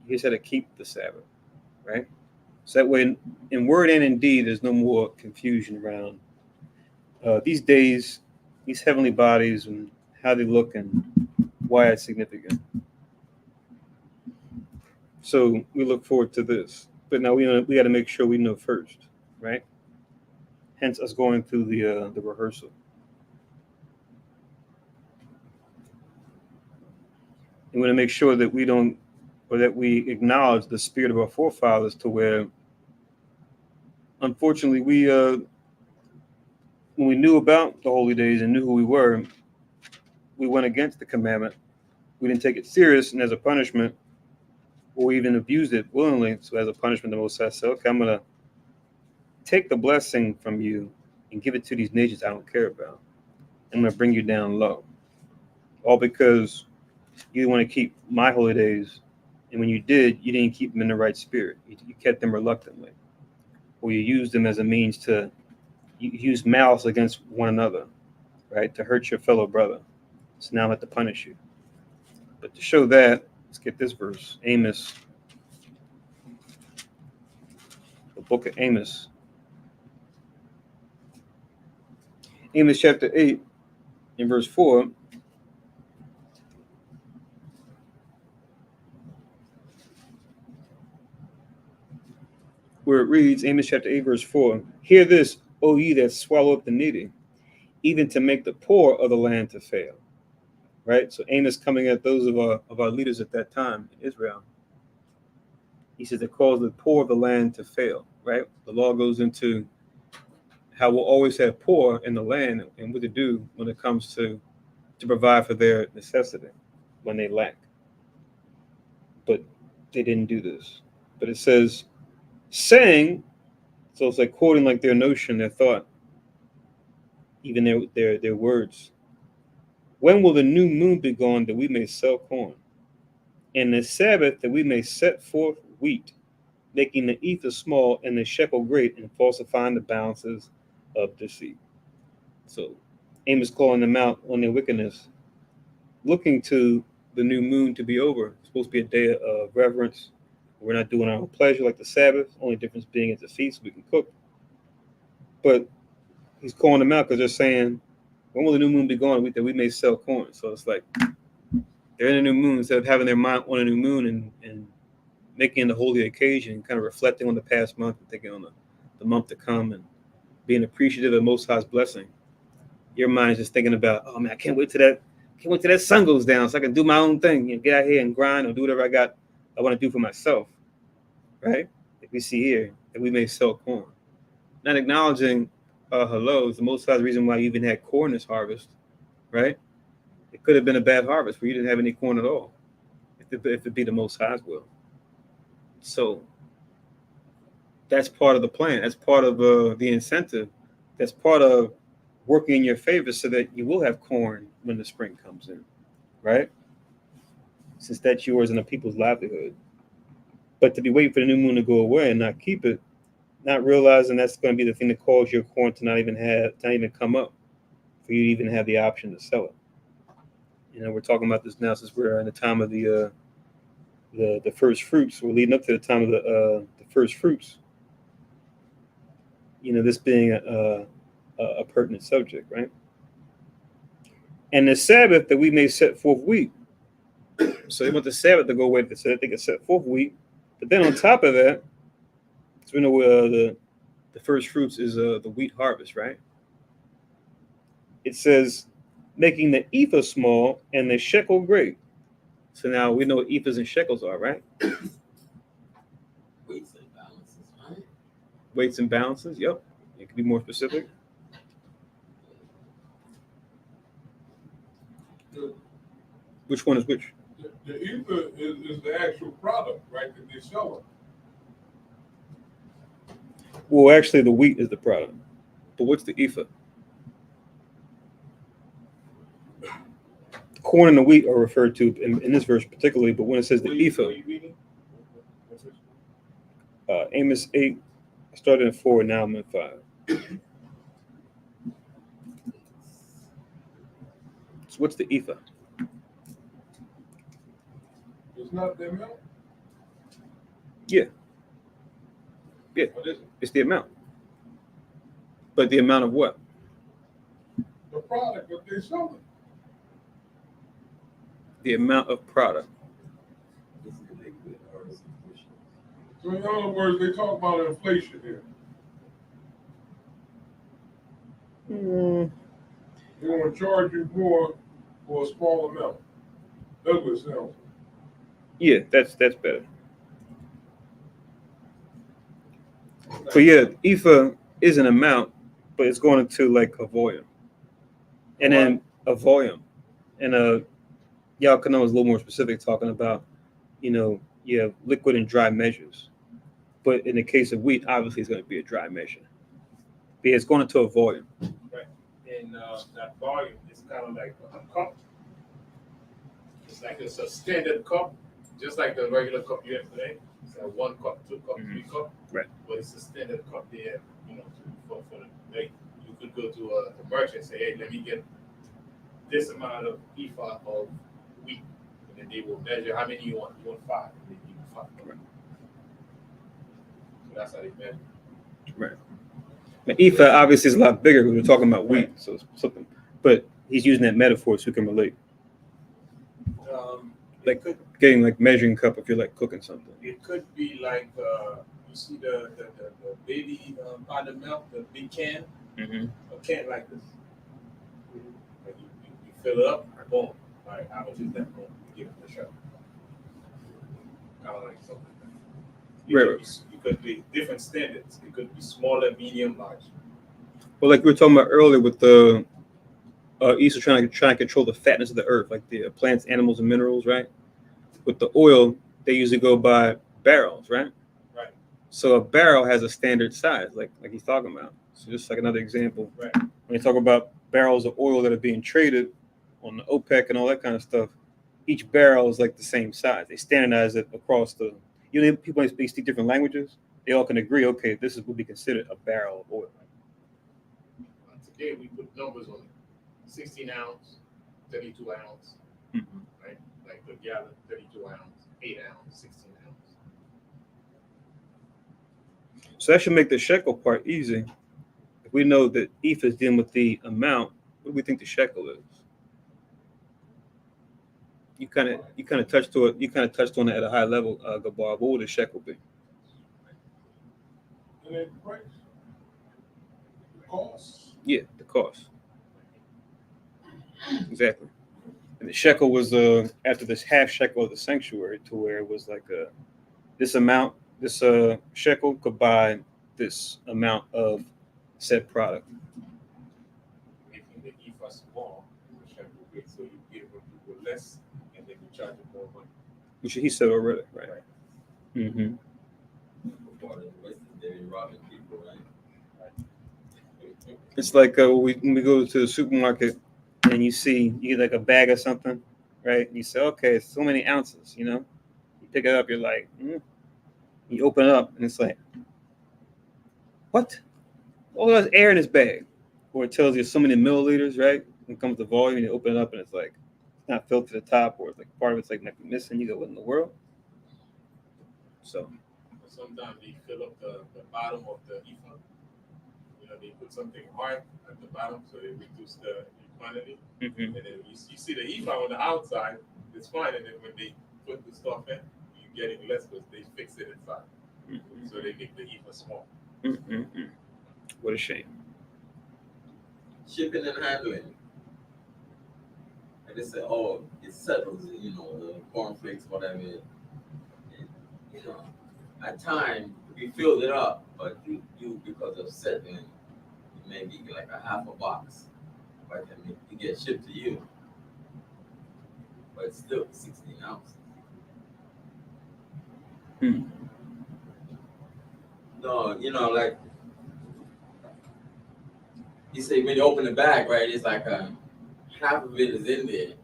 Here's how to keep the Sabbath, right? So that way, in word and in deed, there's no more confusion around these days, these heavenly bodies, and how they look and why it's significant. So we look forward to this. But now we got to make sure we know first, right? Hence us going through the rehearsal. We want to make sure that we don't, or that we acknowledge the spirit of our forefathers, to where, unfortunately, when we knew about the holy days and knew who we were, we went against the commandment. We didn't take it serious, and as a punishment, or even abused it willingly. So as a punishment, the Most High said, okay, I'm going to take the blessing from you and give it to these nations I don't care about. I'm going to bring you down low. All because you want to keep my holy days, and when you did, you didn't keep them in the right spirit. You kept them reluctantly, or you used them as a means to use malice against one another, right, to hurt your fellow brother. So now I have to punish you. But to show that, let's get this verse, Amos, the book of Amos. Amos chapter 8 in verse 4. Where it reads, Amos chapter 8 verse 4, hear this, O ye that swallow up the needy, even to make the poor of the land to fail. Right? So Amos coming at those of our leaders at that time in Israel. He says it calls the poor of the land to fail, right? The law goes into how we'll always have poor in the land and what to do when it comes to provide for their necessity when they lack. But they didn't do this. But it says, saying, so it's like quoting like their notion, their thought, even their words. When will the new moon be gone that we may sell corn? And the Sabbath that we may set forth wheat, making the ephah small and the shekel great, and falsifying the balances of deceit. So Amos calling them out on their wickedness, looking to the new moon to be over. It's supposed to be a day of reverence. We're not doing our own pleasure like the Sabbath, only difference being it's a feast, we can cook. But he's calling them out because they're saying, when will the new moon be gone that we may sell corn? So it's like they're in a new moon, instead of having their mind on a new moon and making the holy occasion, kind of reflecting on the past month and thinking on the month to come and being appreciative of Most High's blessing. Your mind is just thinking about, oh man, I can't wait till that sun goes down so I can do my own thing, get out here and grind or do whatever I want to do for myself, right? Like we see here, that we may sell corn. Not acknowledging, hello, it's the Most High's reason why you even had corn this harvest, right? It could have been a bad harvest where you didn't have any corn at all, if it be the Most High's will. So that's part of the plan. That's part of the incentive. That's part of working in your favor so that you will have corn when the spring comes in, right? Since that's yours and the people's livelihood. But to be waiting for the new moon to go away and not keep it, not realizing that's going to be the thing that causes your corn to not even come up, for you to even have the option to sell it. You know, we're talking about this now since we're in the time of the first fruits. We're leading up to the time of the first fruits. You know, this being a pertinent subject, right? And the Sabbath that we may set forth wheat. So they want the Sabbath to go away so that they can set forth wheat. But then on top of that, because we know the first fruits is the wheat harvest, right? It says, making the ephah small and the shekel great. So now we know what ephahs and shekels are, right? Weights and balances, right? Weights and balances, yep. It could be more specific. Which one is which? The ephah is the actual product, right, that they sell it. Well, actually, the wheat is the product. But what's the ephah? The corn and the wheat are referred to in this verse particularly, but when it says the ephah, What are you reading? Amos 8, I started in 4, now I'm in 5. So what's the EFA? It's not the amount. Yeah. What is it? It's the amount. But the amount of what? The product that they selling. The amount of product. So in other words, they talk about inflation here. They want to charge you more for a small amount. That's what it sounds. Yeah, that's better. But yeah, EFA is an amount, but it's going into like a volume. And then a volume. And y'all can know is a little more specific, talking about, you have liquid and dry measures. But in the case of wheat, obviously it's going to be a dry measure. But yeah, it's going into a volume. Right. And that volume is kind of like a cup. It's a standard cup, just like the regular cup you have today. It's like 1 cup, 2 cup, 3 cup. Right. But it's a standard cup they have, for the, like, you could go to a merchant and say, hey, let me get this amount of EFA of wheat. And then they will measure how many you want. You want 5. And they give you 5. Right. So that's how they measure. Right. Now, EFA obviously is a lot bigger because we're talking about wheat, so it's something. But he's using that metaphor so we can relate. Like getting like measuring cup if you're like cooking something. It could be like you see the baby pot of milk, the big can, Mm-hmm. a can like this. Like you fill it up, boom. All right, how much is that? Boom, you give it the shot. Kind of like something like that. It could be different standards. It could be smaller, medium, large. Well, like we were talking about earlier with the East trying to control the fatness of the earth, like the plants, animals, and minerals, right? With the oil, they usually go by barrels, right? Right. So a barrel has a standard size, like he's talking about. So just like another example, Right. when you talk about barrels of oil that are being traded on the OPEC and all that kind of stuff, each barrel is like the same size. They standardize it across the. People speak different languages. They all can agree. Okay, this is what we consider a barrel of oil. Today we put numbers on it. 16 ounce, 32 ounce, Mm-hmm. right? Like the gallon, 32 ounce, 8 ounce, 16 ounce. So that should make the shekel part easy. If we know that EFA is dealing with the amount, what do we think the shekel is? You kind of touched on it. You kind of touched on it at a high level, Gabar. What would the shekel be? And then price. The cost. Yeah, the cost. Exactly. And the shekel was after this half shekel of the sanctuary, to where it was like this amount, this shekel could buy this amount of said product. Making the EFA small, the shekel big, so you give people less, and then you charge them more money. Which he said already, right? Mm-hmm. It's like when we go to the supermarket and you get like a bag of something, right? And you say, okay, it's so many ounces, You pick it up, you're like, You open it up and it's like, what? All there's air in this bag. Or it tells you so many milliliters, right? When it comes to volume, you open it up and it's like, it's not filled to the top, or it's like part of it's like missing. You go, what in the world? So. Sometimes they fill up the bottom of the EFA. They put something hard at the bottom so they reduce the quantity. Mm-hmm. And then you see the EFA on the outside, it's fine. And then when they put the stuff in, you're getting less because they fix it inside. Mm-hmm. So they make the EFA small. Mm-hmm. What a shame. Shipping and handling. And they say, oh, it settles, the cornflakes, whatever. And, at times, we filled it up, but you because of settling, it may be like a half a box. But then it gets shipped to you. But it's still 16 ounces. Hmm. No, like you say when you open the bag, right? It's like half of it is in there,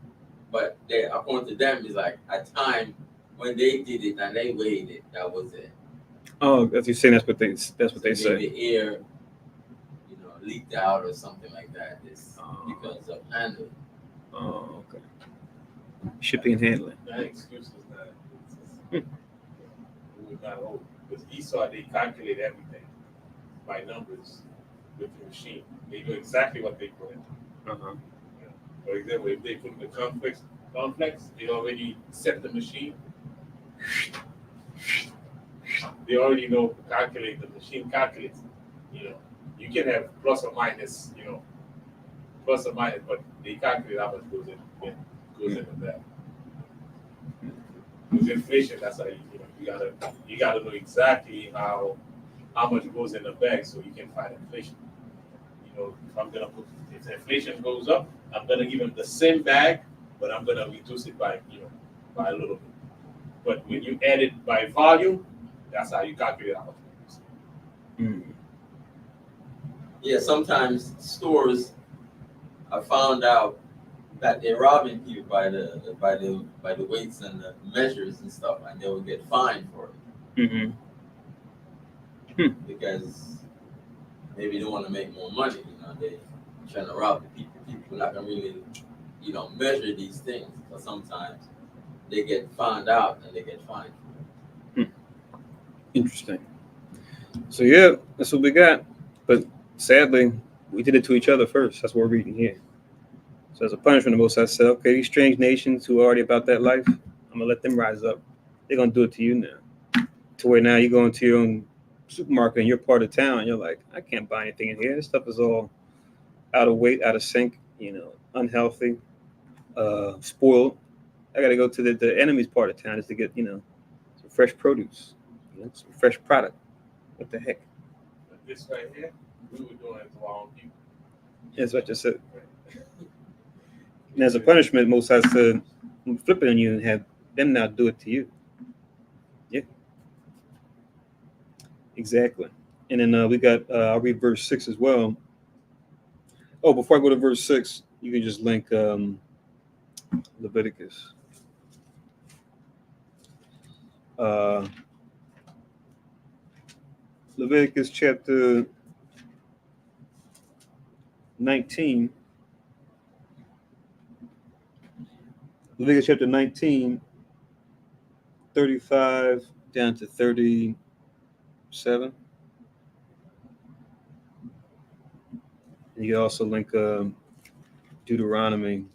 but according to them, it's like a time when they did it and they weighed it. That was it. Oh, as you're saying, that's what they Maybe say. the air, leaked out or something like that. It's because of handling. Oh, okay. Shipping and handling. That excuse is not. It would not hold because Esau they calculate everything by numbers with the machine. They know exactly what they put in. Uh-huh. For example, if they put in the complex, they already set the machine. They already know calculate. The machine calculates. You can have plus or minus. Plus or minus, but they calculate how much goes into that. With inflation, that's how you gotta know exactly how much goes in the bag so you can find inflation. If the inflation goes up, I'm gonna give him the same bag, but I'm gonna reduce it by a little bit. But when you add it by volume, that's how you calculate how much it is. Yeah, sometimes stores are found out that they're robbing people by the weights and the measures and stuff, and they will get fined for it. Because maybe they want to make more money. They trying to rob the people. People not gonna really, measure these things. But sometimes they get found out and they get fined. Interesting. So yeah, that's what we got. But sadly, we did it to each other first. That's what we're reading here. So as a punishment, the Most High said, okay, these strange nations who are already about that life, I'm gonna let them rise up. They're gonna do it to you now. To where now you go into your own supermarket and you're part of town, and you're like, I can't buy anything in here. This stuff is all out of weight, out of sync, unhealthy, spoiled. I gotta go to the enemy's part of town just to get, some fresh produce, some fresh product. What the heck? But this right here, we were doing it to our own people. That's what I just said. And as a punishment, Most High said, flip it on you and have them now do it to you. Yeah. Exactly. And then we got, I'll read verse 6 as well. Oh, before I go to verse 6, you can just link Leviticus. Leviticus chapter 19. Leviticus chapter 19, 35 down to 37. And you also link Deuteronomy.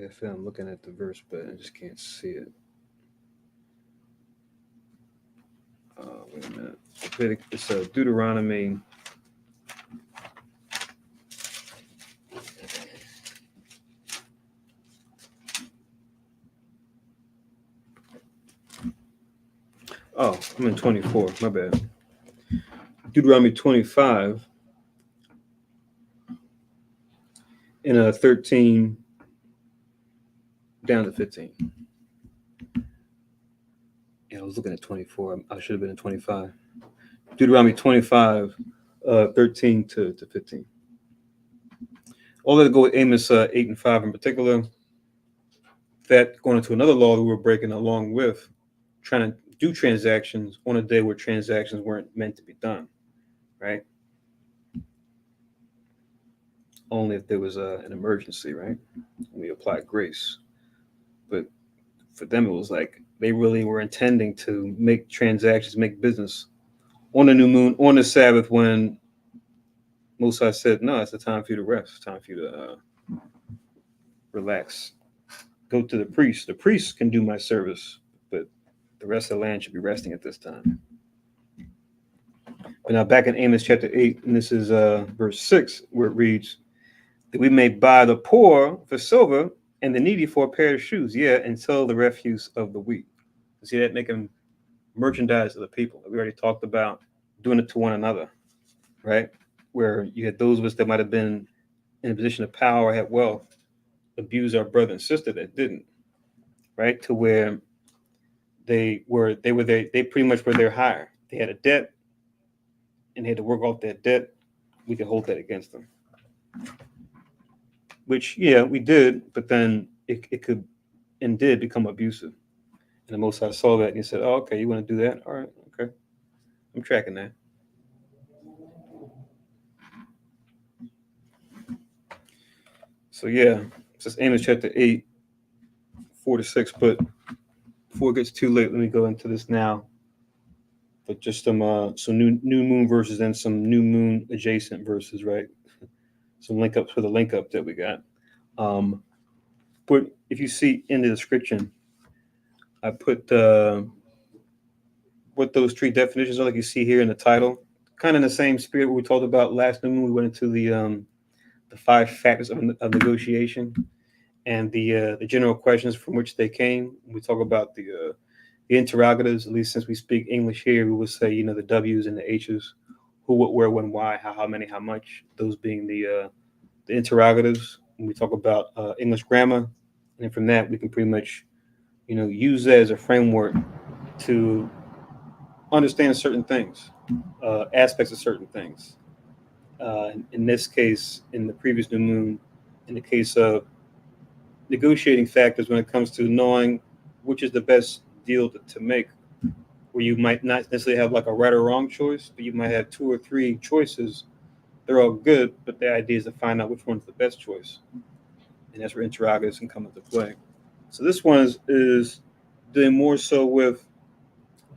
I feel I'm looking at the verse, but I just can't see it. Wait a minute. It's Deuteronomy. Oh, I'm in 24. My bad. Deuteronomy 25 and 13 down to 15. Yeah, I was looking at 24. I should have been in 25. Deuteronomy 25, 13 to 15. All that go with Amos 8 and 5 in particular. That going into another law that we were breaking along with, trying to do transactions on a day where transactions weren't meant to be done, right? Only if there was an emergency, right? We applied grace. But for them, it was like they really were intending to make transactions, make business on the new moon, on the Sabbath, when Musa said, no, it's a time for you to rest, it's time for you to relax. Go to the priest. The priest can do my service, but the rest of the land should be resting at this time. But now back in Amos chapter 8, and this is verse 6, where it reads, that we may buy the poor for silver and the needy for a pair of shoes, yeah, and sell the refuse of the wheat. See that making merchandise of the people. We already talked about doing it to one another, right? Where you had those of us that might have been in a position of power, had wealth, abuse our brother and sister that didn't, right? To where they pretty much were their hire. They had a debt and they had to work off that debt. We could hold that against them. Which, yeah, we did, but then it could and did become abusive. And the Most High saw that and he said, "Oh, okay, you want to do that? All right, okay, I'm tracking that." So yeah, it's just Amos chapter 8, 4-6. But before it gets too late, let me go into this now. But just some new moon verses and some new moon adjacent verses, right? Some link ups for the link up that we got. But if you see in the description, I put what those three definitions are, like you see here in the title. Kind of in the same spirit we talked about last new moon. We went into the 5 factors of negotiation and the general questions from which they came. We talk about the interrogatives. At least since we speak English here, we would say the W's and the H's, who, what, where, when, why, how many, how much. Those being the interrogatives. When we talk about English grammar, and from that we can pretty much use that as a framework to understand certain things, aspects of certain things. In this case, in the previous new moon, in the case of negotiating factors when it comes to knowing which is the best deal to make, where you might not necessarily have like a right or wrong choice, but you might have 2 or 3 choices. They're all good, but the idea is to find out which one's the best choice. And that's where interrogatives can come into play. So this one is doing more so with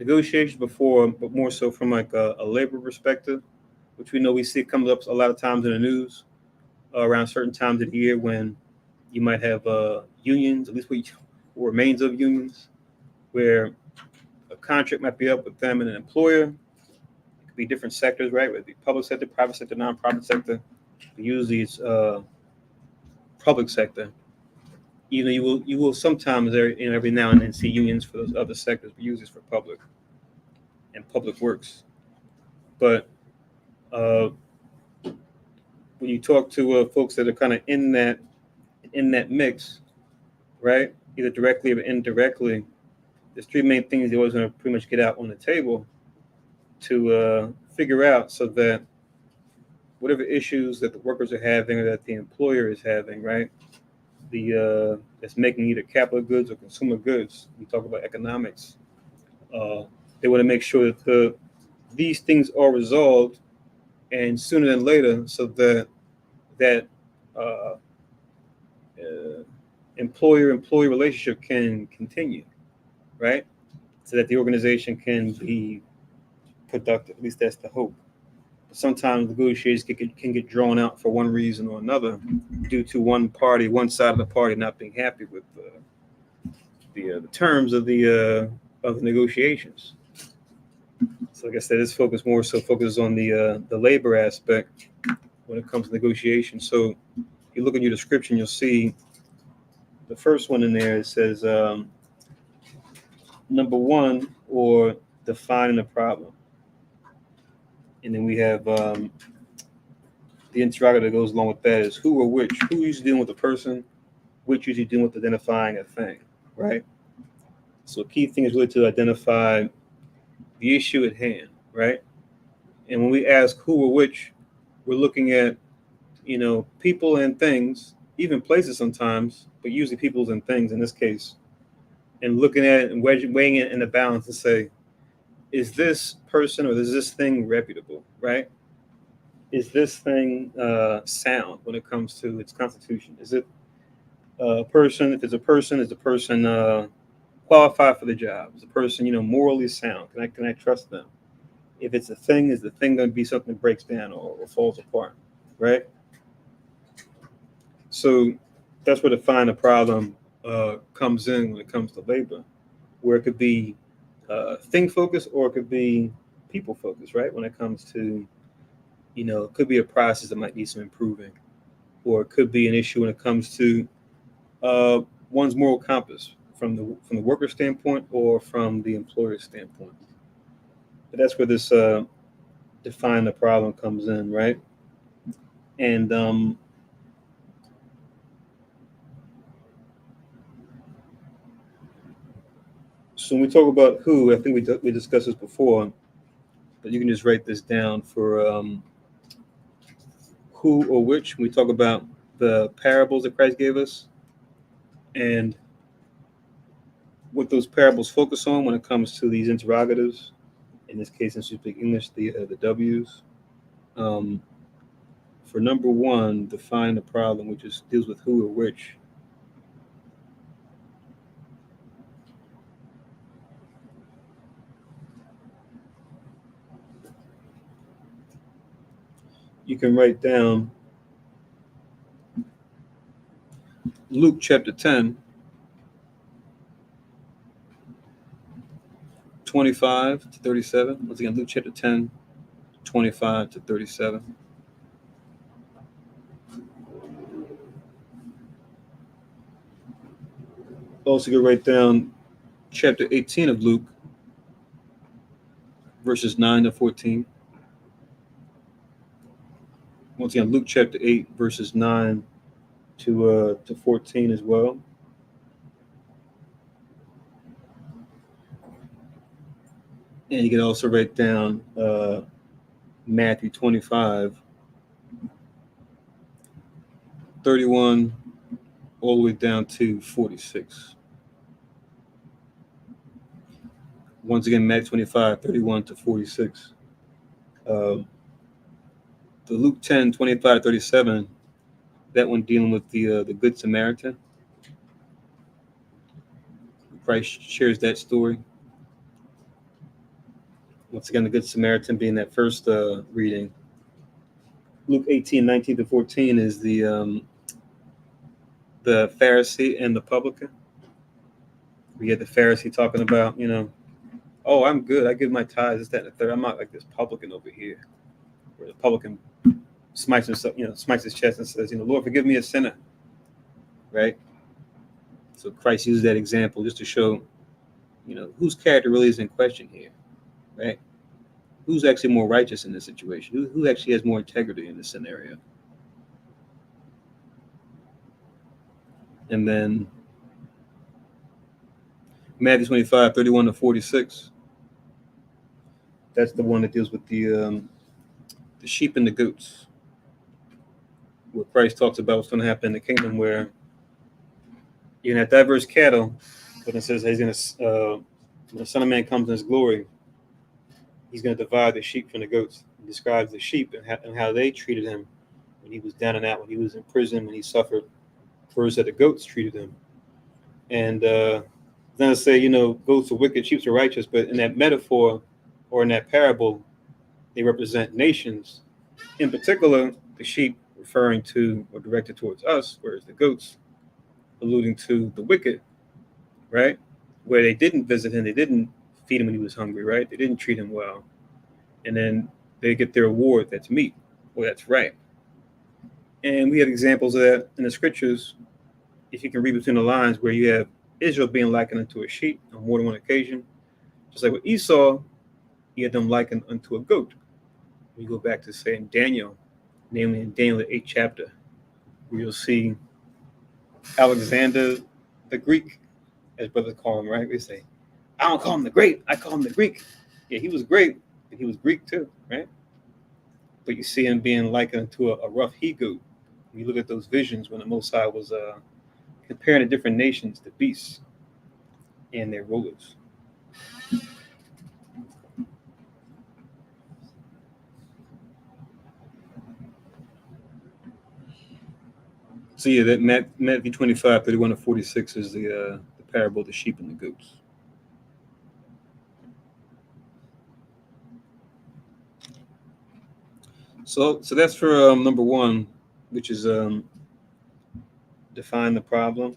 negotiations before, but more so from like a labor perspective, which we see it comes up a lot of times in the news around certain times of the year when you might have unions, at least what remains of unions, where a contract might be up with them and an employer. It could be different sectors, right? Whether it be public sector, private sector, non-profit sector. Usually it's public sector. Even you will sometimes every now and then see unions for those other sectors, but usually it's for public and public works. But when you talk to folks that are kind of in that mix, right? Either directly or indirectly, there's 3 main things they always want to pretty much get out on the table to figure out, so that whatever issues that the workers are having or that the employer is having, right? That's making either capital goods or consumer goods. We talk about economics. They want to make sure that these things are resolved, and sooner than later, so that employer-employee relationship can continue, right? So that the organization can be productive. At least that's the hope. But sometimes negotiations can get drawn out for one reason or another, due to one side of the party not being happy with the terms of the negotiations. So like I said, this focuses on the labor aspect when it comes to negotiation. So if you look at your description, you'll see the first one in there. It says number 1, or defining a problem. And then we have the interrogator that goes along with that is who or which. Who usually dealing with the person, which usually dealing with identifying a thing, right? So a key thing is really to identify the issue at hand, right? And when we ask who or which, we're looking at, people and things, even places sometimes, but usually peoples and things in this case, and looking at it and weighing it in the balance to say, is this person or is this thing reputable, right? Is this thing sound when it comes to its constitution? Is it a person? If it's a person, is the person qualified for the job? Is the person, morally sound? Can I trust them? If it's a thing, is the thing going to be something that breaks down or falls apart, right? So that's where define the problem comes in when it comes to labor, where it could be thing focused or it could be people focused, right? When it comes to, it could be a process that might need some improving, or it could be an issue when it comes to one's moral compass, from the worker standpoint or from the employer standpoint. But that's where this define the problem comes in, right? And so when we talk about who, I think we discussed this before, but you can just write this down for who or which. When we talk about the parables that Christ gave us and what those parables focus on when it comes to these interrogatives. In this case, since you speak English, the W's. For number one, define the problem, which is deals with who or which. You can write down Luke chapter 10, 25 to 37. Once again, Luke chapter 10, 25 to 37. Also, you can write down chapter 18 of Luke, verses 9 to 14. Once again, Luke chapter 8, verses 9 to 14 as well. And you can also write down Matthew 25, 31, all the way down to 46. Once again, Matthew 25, 31 to 46. The Luke 10, 25, 37, that one dealing with the Good Samaritan. Christ shares that story. Once again, the Good Samaritan being that first reading. Luke 18, 19 to 14 is the Pharisee and the publican. We get the Pharisee talking about, oh, I'm good. I give my tithes, this, that, and the third. I'm not like this publican over here. Where the publican smites himself, smites his chest and says, Lord, forgive me a sinner. Right? So Christ uses that example just to show, whose character really is in question here. Right? Who's actually more righteous in this situation? Who actually has more integrity in this scenario? And then Matthew 25, 31 to 46. That's the one that deals with the sheep and the goats. Where Christ talks about what's going to happen in the kingdom where you're going to have diverse cattle, but it says he's going to, when the Son of Man comes in his glory, he's going to divide the sheep from the goats. He describes the sheep and how they treated him when he was down and out, when he was in prison, when he suffered, versus that the goats treated him. And then I say, goats are wicked, sheep are righteous, but in that metaphor or in that parable, they represent nations. In particular, the sheep referring to or directed towards us, whereas the goats alluding to the wicked, right? Where they didn't visit him, they didn't feed him when he was hungry, right? They didn't treat him well. And then they get their reward that's meat, or that's right. And we have examples of that in the scriptures, if you can read between the lines, where you have Israel being likened unto a sheep on more than one occasion. Just like with Esau, you had them likened unto a goat. We go back to, say, in Daniel, namely in Daniel, the 8th chapter, where you'll see Alexander the Greek, as brothers call him, right? We say, I don't call him the Great, I call him the Greek. Yeah, he was great, but he was Greek too, right? But you see him being likened to a rough he-goat. When you look at those visions when the Most High was comparing the different nations to beasts and their rulers. So yeah, that Matthew 25, 31 to 46 is the parable of the sheep and the goats. So that's for number one, which is define the problem.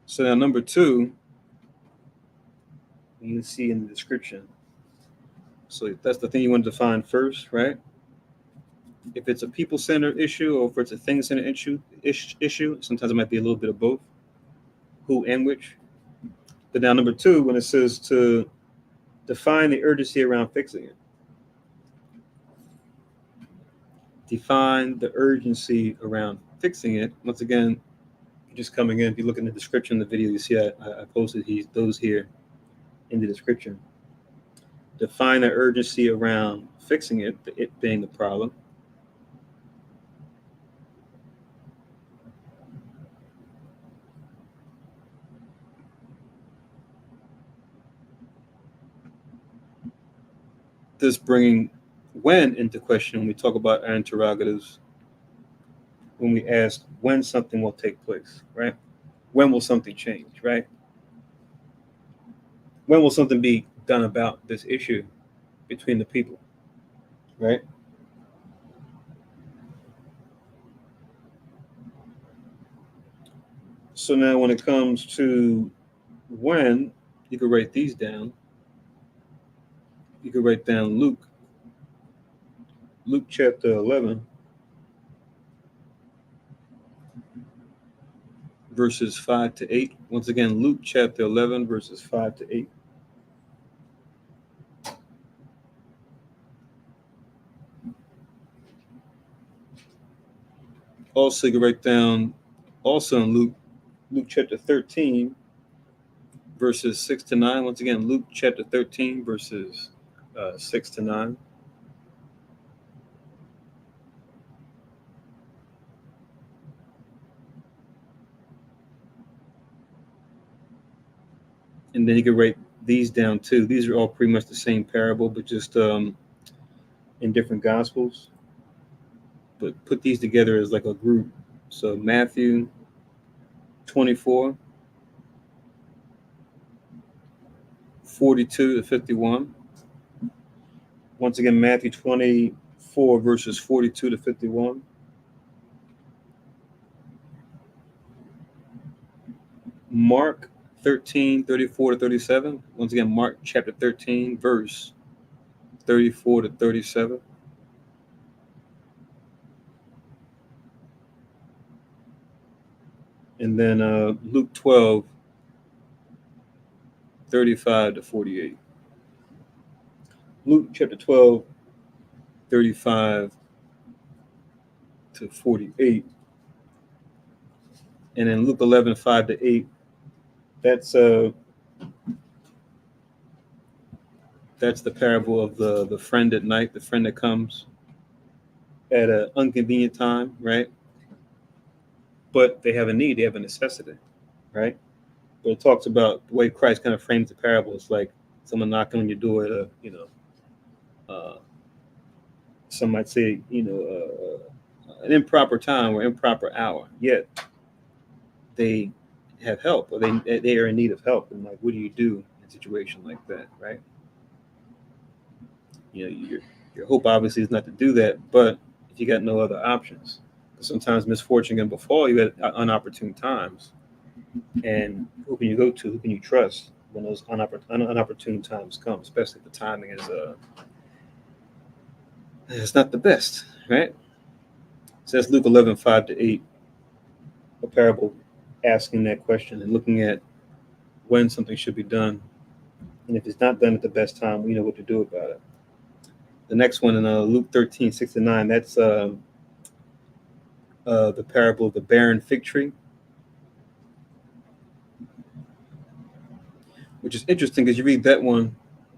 So now number 2, you can see in the description. So that's the thing you want to define first, right? If it's a people-centered issue or if it's a thing-centered issue, sometimes it might be a little bit of both, who and which. But now number 2, when it says to define the urgency around fixing it. Define the urgency around fixing it. Once again, just coming in, if you look in the description of the video, you see I posted those here in the description. Define the urgency around fixing it being the problem. This bringing when into question when we talk about our interrogatives, when we ask when something will take place, right? When will something change, right? When will something be done about this issue between the people, right? So now when it comes to when, you can write these down. You can write down Luke chapter 11, verses 5 to 8. Once again, Luke chapter 11, verses 5 to 8. Also, you can write down also in Luke chapter 13, verses 6 to 9. Once again, Luke chapter 13, verses 6 to 9. And then you can write these down too. These are all pretty much the same parable, but just in different gospels. But put these together as like a group. So Matthew 24, 42 to 51. Once again, Matthew 24, verses 42 to 51. Mark 13, 34 to 37. Once again, Mark chapter 13, verse 34 to 37. And then Luke 12, 35 to 48. Luke chapter 12, 35 to 48. And then Luke 11, 5 to 8. That's the parable of the friend at night, the friend that comes at an inconvenient time, right? But they have a need, they have a necessity, right? But it talks about the way Christ kind of frames the parable. It's like someone knocking on your door at a, some might say, an improper time or improper hour. Yet they have help, or they are in need of help. And like, what do you do in a situation like that, right? Your hope obviously is not to do that, but if you got no other options, sometimes misfortune can befall you at unopportune times. And who can you go to? Who can you trust when those unopportune times come? Especially if the timing is it's not the best, right? So that's Luke 11, 5 to 8, a parable asking that question and looking at when something should be done. And if it's not done at the best time, we know what to do about it. The next one in Luke 13, 6 to 9, that's the parable of the barren fig tree, which is interesting because you read that one,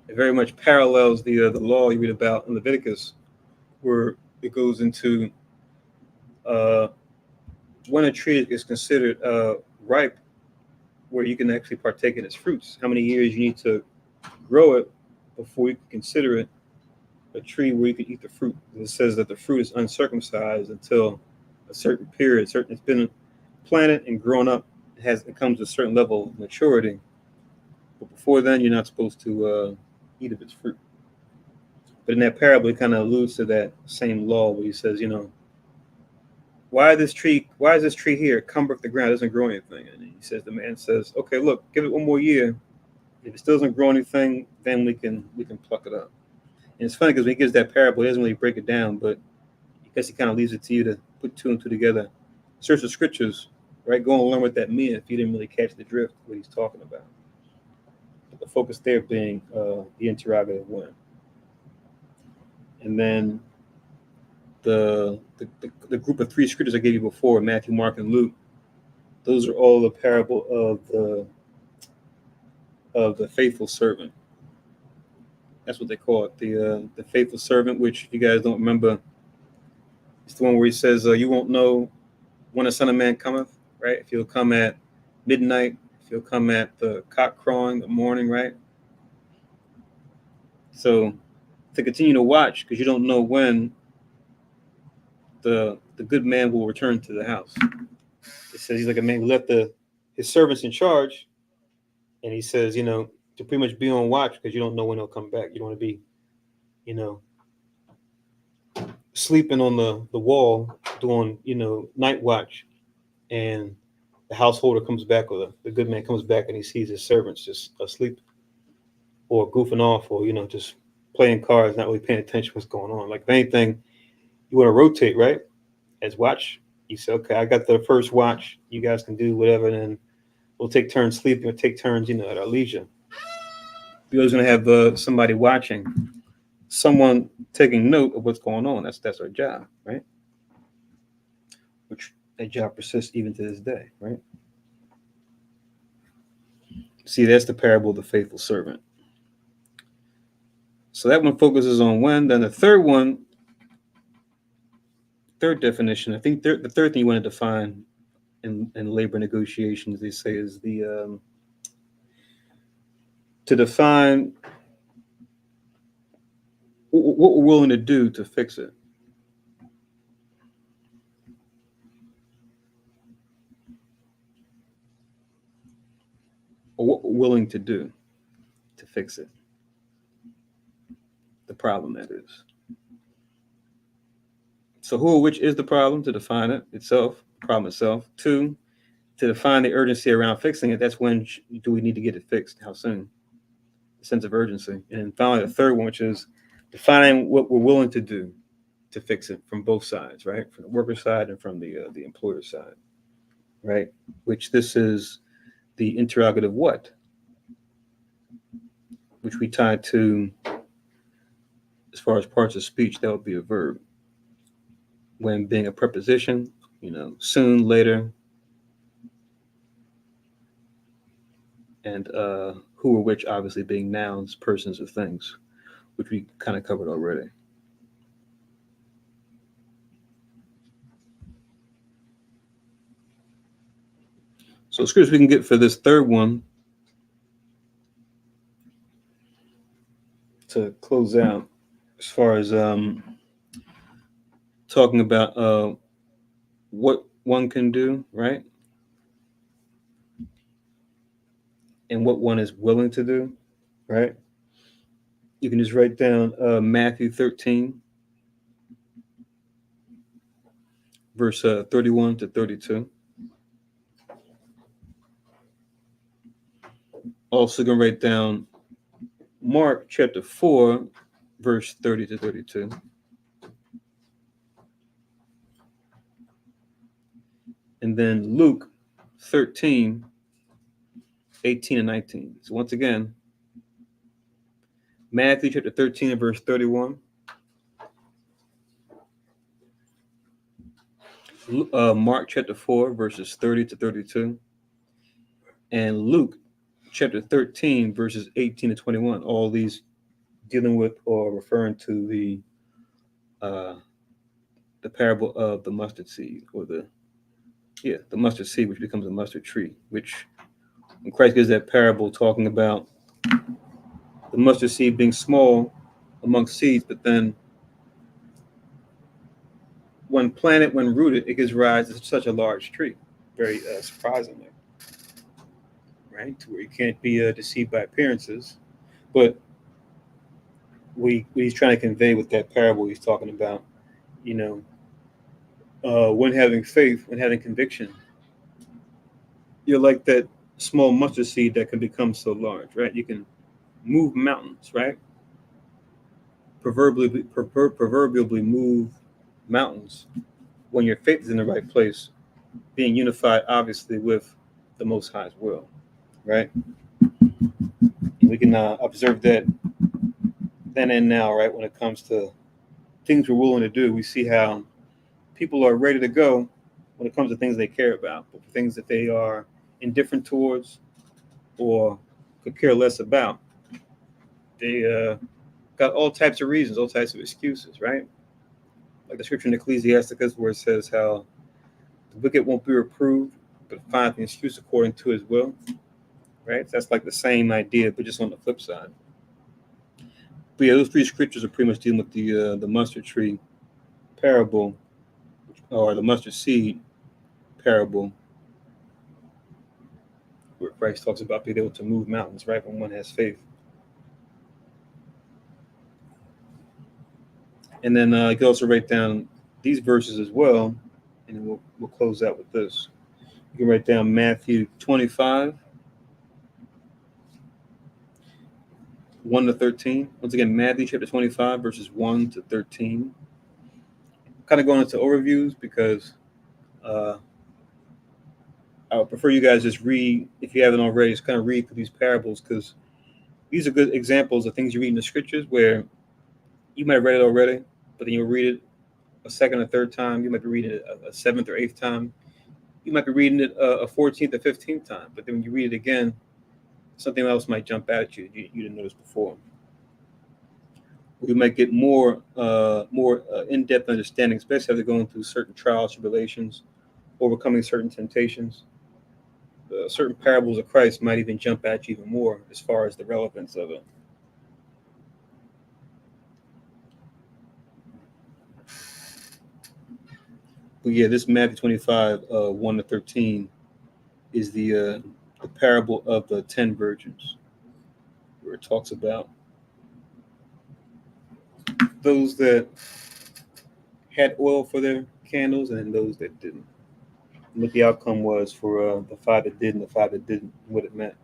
it very much parallels the law you read about in Leviticus, where it goes into when a tree is considered ripe, where you can actually partake in its fruits. How many years you need to grow it before you can consider it a tree where you can eat the fruit. It says that the fruit is uncircumcised until a certain period. It's been planted and grown up. It comes to a certain level of maturity. But before then, you're not supposed to eat of its fruit. But in that parable, it kind of alludes to that same law where he says, why is this tree here? Cumbereth the ground, doesn't grow anything. And he says, the man says, okay, look, give it one more year. If it still doesn't grow anything, then we can pluck it up. And it's funny because when he gives that parable, he doesn't really break it down, but I guess he kind of leaves it to you to put two and two together. Search the scriptures, right? Go and learn what that means if you didn't really catch the drift of what he's talking about. But the focus there being the interrogative when. And then the group of three scriptures I gave you before, Matthew, Mark, and Luke, those are all the parable of the faithful servant. That's what they call it, the faithful servant, which, if you guys don't remember, it's the one where he says, you won't know when the Son of Man cometh, right? If he'll come at midnight, if he'll come at the cock crowing, the morning, right? So to continue to watch, because you don't know when the good man will return to the house. It says he's like a man who left his servants in charge, and he says, to pretty much be on watch because you don't know when he'll come back. You don't want to be, sleeping on the wall doing, night watch, and the householder comes back, or the good man comes back, and he sees his servants just asleep or goofing off, or just playing cards, not really paying attention to what's going on. Like, if anything, you want to rotate, right? As watch, you say, okay, I got the first watch. You guys can do whatever, and then we'll take turns sleeping or take turns, at our leisure. You're always going to have somebody watching, someone taking note of what's going on. That's our job, right? Which that job persists even to this day, right? See, that's the parable of the faithful servant. So that one focuses on when. Then the third definition, I think the third thing you want to define in labor negotiations, they say, is to define what we're willing to do to fix it. Or what we're willing to do to fix it. The problem, that is. So who or which is the problem, to define it itself, the problem itself. Two, to define the urgency around fixing it. That's when do we need to get it fixed? How soon? The sense of urgency. And finally, the third one, which is defining what we're willing to do to fix it from both sides, right? From the worker side and from the employer side, right? Which this is the interrogative what, which we tie to, as far as parts of speech, that would be a verb. When being a preposition, soon, later, and who or which obviously being nouns, persons, or things, which we kind of covered already. So as good as we can get for this third one to close out, as far as talking about what one can do, right? And what one is willing to do, right? You can just write down Matthew 13, verse 31 to 32. Also going to write down Mark chapter 4, verse 30 to 32. And then Luke 13, 18 and 19. So once again, Matthew chapter 13 and verse 31. Mark chapter 4, verses 30 to 32. And Luke chapter 13, verses 18 to 21. All these dealing with or referring to the parable of the mustard seed, or the mustard seed, which becomes a mustard tree, which when Christ gives that parable talking about the mustard seed being small amongst seeds, but then when planted, when rooted, it gives rise to such a large tree. Very surprisingly, right? To where you can't be deceived by appearances. But what he's trying to convey with that parable, he's talking about, when having faith, when having conviction, you're like that small mustard seed that can become so large, right? You can move mountains, right? Proverbially move mountains when your faith is in the right place, being unified, obviously, with the Most High's will, right? We can observe that then and now, right? When it comes to things we're willing to do, we see how people are ready to go when it comes to things they care about, but for things that they are indifferent towards or could care less about, they got all types of reasons, all types of excuses, right? Like the scripture in Ecclesiasticus where it says how the wicked won't be reproved, but find an excuse according to his will, right? So that's like the same idea, but just on the flip side. But yeah, those three scriptures are pretty much dealing with the mustard tree parable, or the mustard seed parable, where Christ talks about being able to move mountains, right, when one has faith. And then you can also write down these verses as well, and then we'll close out with this. You can write down Matthew 25, 1 to 13. Once again, Matthew chapter 25, verses 1 to 13. Kind of going into overviews because I would prefer you guys just read, if you haven't already, just kind of read through these parables, because these are good examples of things you read in the scriptures where you might have read it already, but then you'll read it a second or third time. You might be reading it a seventh or eighth time. You might be reading it a 14th or 15th time, but then when you read it again, something else might jump out at you didn't notice before. You might get more in-depth understanding, especially after going through certain trials, tribulations, overcoming certain temptations. Certain parables of Christ might even jump at you even more as far as the relevance of it. But yeah, this Matthew 25, 1 to 13 is the parable of the 10 virgins, where it talks about those that had oil for their candles and those that didn't. And what the outcome was for the five that did and the five that didn't, what it meant.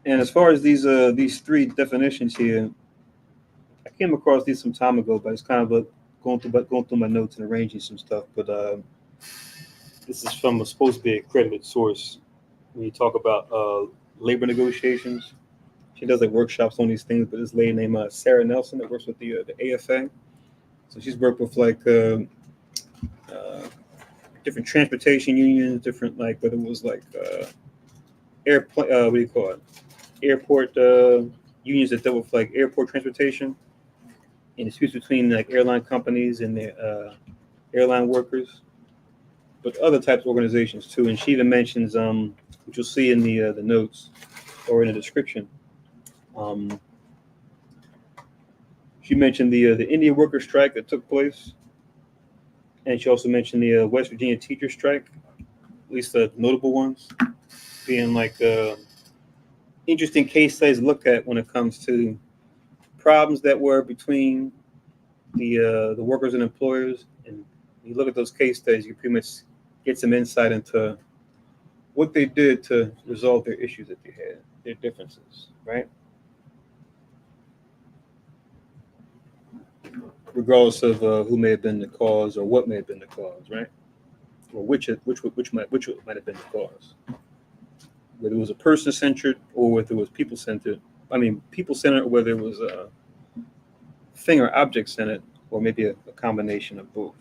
And as far as these three definitions here, I came across these some time ago, but it's kind of going through my notes and arranging some stuff. But this is from supposed to be a credited source when you talk about labor negotiations. She does like workshops on these things, but this lady named Sara Nelson that works with the AFA. So she's worked with like different transportation unions, different like whether it was like airplane, what do you call it? Airport unions that dealt with like airport transportation and disputes between like airline companies and their airline workers, but other types of organizations too. And she even mentions, which you'll see in the notes or in the description. She mentioned the Indian worker strike that took place, and she also mentioned the West Virginia teacher strike, at least the notable ones, being like interesting case studies to look at when it comes to problems that were between the workers and employers. And you look at those case studies, you pretty much get some insight into what they did to resolve their issues that they had, their differences, right? Regardless of who may have been the cause or what may have been the cause, right? Or which might have been the cause. Whether it was a person-centered or whether it was people-centered. I mean, people-centered, or whether it was a thing or object-centered, or maybe a combination of both.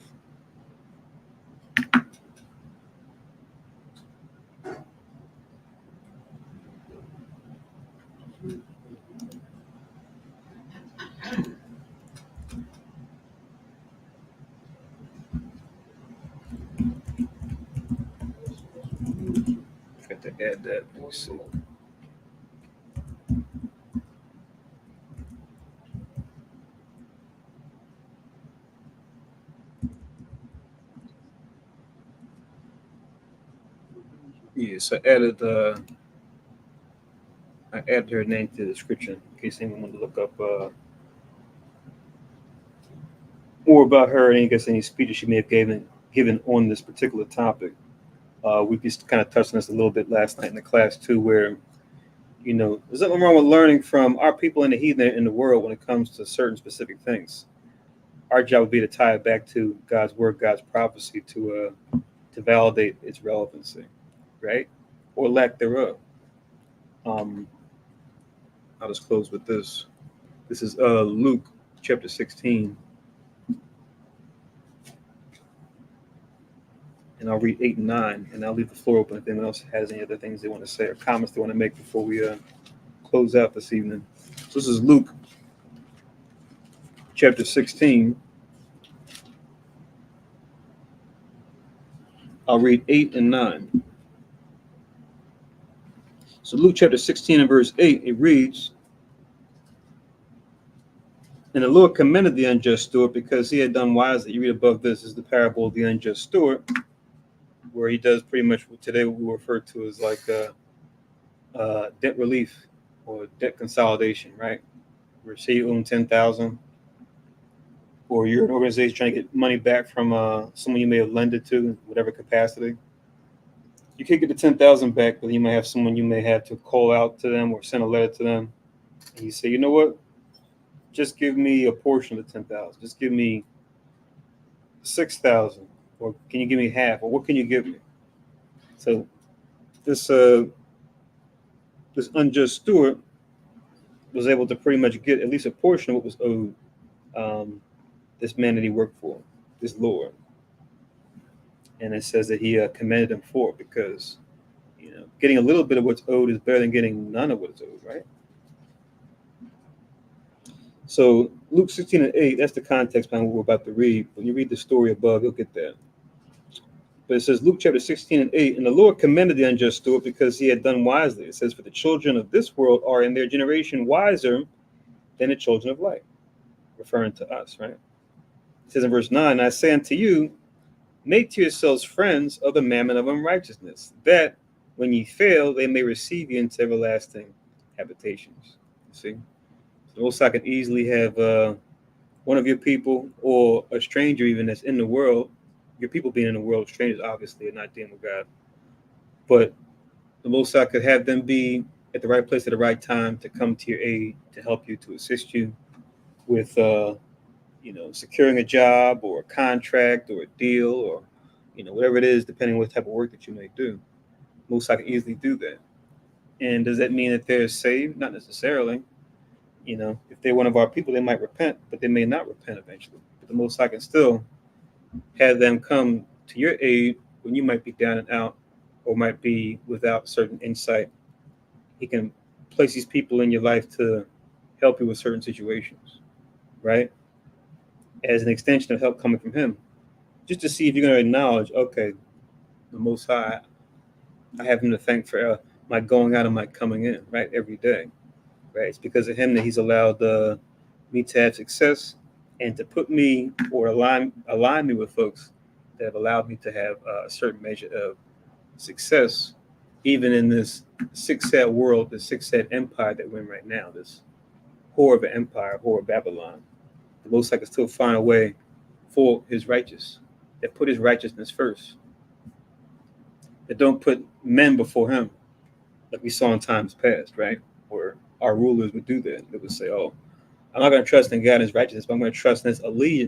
Got to add that. Let me see. Yes, I added her name to the description case anyone wanted to look up more about her and I guess any speeches she may have given on this particular topic. We just kind of touched on this a little bit last night in the class too, where there's nothing wrong with learning from our people in the heathen in the world when it comes to certain specific things. Our job would be to tie it back to God's word, God's prophecy, to validate its relevancy, right, or lack thereof. I'll just close with this. This is Luke chapter 16. And I'll read 8 and 9, and I'll leave the floor open if anyone else has any other things they want to say or comments they want to make before we close out this evening. So this is Luke chapter 16. I'll read 8 and 9. So Luke chapter 16 and verse 8, it reads, "And the Lord commended the unjust steward because he had done wisely." You read above this is the parable of the unjust steward, where he does pretty much what today we refer to as like debt relief or debt consolidation, right? Where say you own 10,000, or you're an organization trying to get money back from someone you may have lended to in whatever capacity. You can't get the 10,000 back, but you may have someone you may have to call out to them or send a letter to them, and you say, you know what? Just give me a portion of the 10,000. Just give me 6,000, or can you give me half, or what can you give me? So this unjust steward was able to pretty much get at least a portion of what was owed this man that he worked for, this Lord. And it says that he commended him for it because, getting a little bit of what's owed is better than getting none of what's owed, right? So Luke 16 and 8, that's the context behind what we're about to read. When you read the story above, you'll get that. But it says Luke chapter 16 and 8, "And the Lord commended the unjust steward because he had done wisely." It says, "For the children of this world are in their generation wiser than the children of light," referring to us, right? It says in verse 9, "I say unto you, make to yourselves friends of the mammon of unrighteousness, that when ye fail, they may receive you into everlasting habitations." You see? So also I could easily have one of your people or a stranger even that's in the world, your people being in the world, strangers obviously are not dealing with God, but the Most High could have them be at the right place at the right time to come to your aid, to help you, to assist you with securing a job or a contract or a deal or whatever it is, depending on what type of work that you may do. Most High can easily do that. And does that mean that they're saved? Not necessarily. If they're one of our people, they might repent, but they may not repent eventually. But the Most High can still have them come to your aid when you might be down and out or might be without certain insight. He can place these people in your life to help you with certain situations, right? As an extension of help coming from him, just to see if you're going to acknowledge, okay, the Most High, I have him to thank for my going out and my coming in, right, every day, right? It's because of him that he's allowed me to have success and to put me or align me with folks that have allowed me to have a certain measure of success, even in this sick-sad world, this sick-sad empire that we're in right now, this whore of an empire, whore of Babylon. The Most High can still find a way for his righteous, that put his righteousness first, that don't put men before him, like we saw in times past, right? Where our rulers would do that. They would say, oh, I'm not going to trust in God and his righteousness, but I'm going to trust in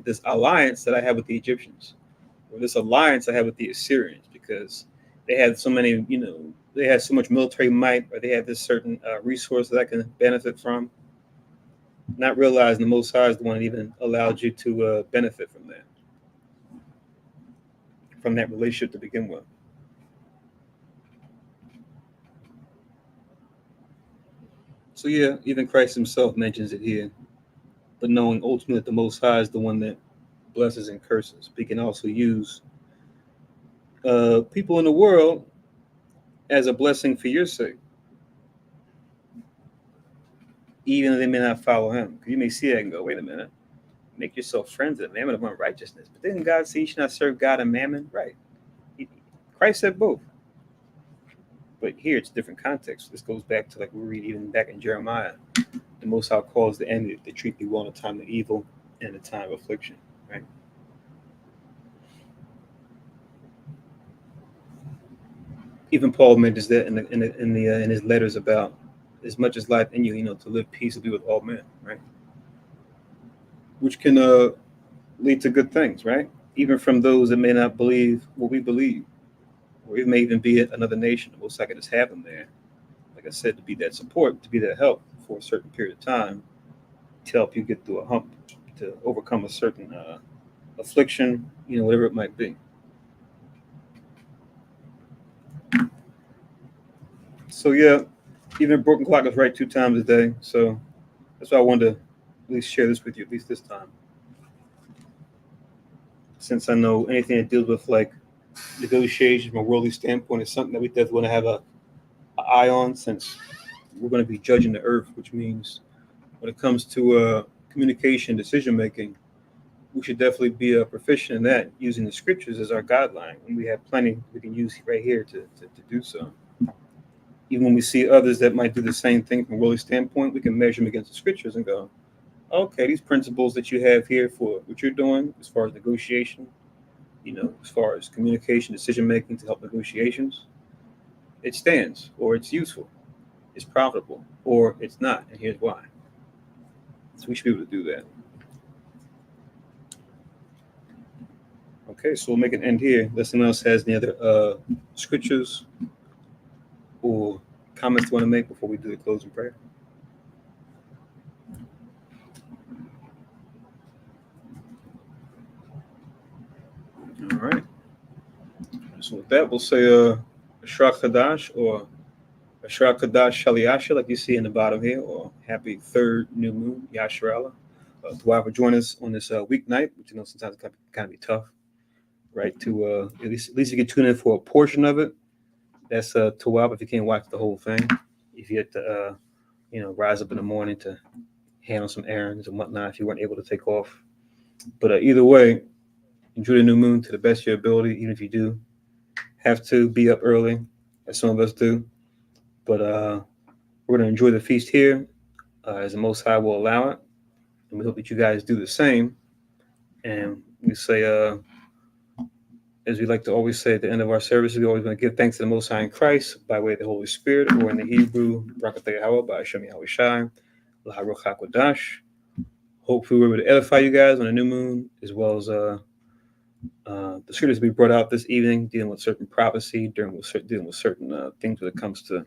this alliance that I have with the Egyptians, or this alliance I have with the Assyrians, because they had so many, they had so much military might, or they had this certain resource that I can benefit from. Not realizing the Most High is the one that even allowed you to benefit from that relationship to begin with. So yeah, even Christ himself mentions it here. But knowing ultimately that the Most High is the one that blesses and curses. But he can also use people in the world as a blessing for your sake, even though they may not follow him. Because you may see that and go, wait a minute, make yourself friends of the mammon of unrighteousness. But didn't God say you should not serve God and mammon? Right. Christ said both. But here it's a different context. This goes back to, like we read even back in Jeremiah, the Most High calls the enemy to treat thee well in a time of evil and a time of affliction, right? Even Paul mentions that in his letters about as much as life in you, to live peaceably with all men, right? Which can lead to good things, right? Even from those that may not believe what we believe, or it may even be another nation. Most likely just have them there, like I said, to be that support, to be that help for a certain period of time, to help you get through a hump, to overcome a certain affliction, whatever it might be. So yeah, even a broken clock is right 2 times a day. So that's why I wanted to at least share this with you, at least this time. Since I know anything that deals with like negotiations from a worldly standpoint is something that we definitely want to have an eye on, since we're going to be judging the earth, which means when it comes to communication, decision making, we should definitely be proficient in that, using the scriptures as our guideline. And we have plenty we can use right here to do so. Even when we see others that might do the same thing from a worldly standpoint, we can measure them against the scriptures and go, okay, these principles that you have here for what you're doing as far as negotiation, as far as communication, decision making to help negotiations, it stands, or it's useful, it's profitable, or it's not, and here's why. So we should be able to do that. Okay, so we'll make an end here. Unless someone else has any other scriptures or comments you want to make before we do the closing prayer. All right. So with that, we'll say Ashraq Kadash, or Ashraq Kadash Shaliyasha, like you see in the bottom here, or happy third new moon, Yasharala. Dwyer for joining us on this weeknight, which sometimes can kind of be tough, right? To at least you can tune in for a portion of it. That's Tawab if you can't watch the whole thing. If you have to, rise up in the morning to handle some errands and whatnot, if you weren't able to take off. But either way, enjoy the new moon to the best of your ability, even if you do have to be up early, as some of us do. But we're going to enjoy the feast here as the Most High will allow it. And we hope that you guys do the same. And we say, as we like to always say at the end of our services, we always want to give thanks to the Most High in Christ by way of the Holy Spirit, or in the Hebrew, Barakatei Yahweh, by Hashem Yahweh Shai, Laharuch HaKodash. Hopefully we're able to edify you guys on the new moon, as well as the scriptures we brought out this evening, dealing with certain prophecy, dealing with certain things when it comes to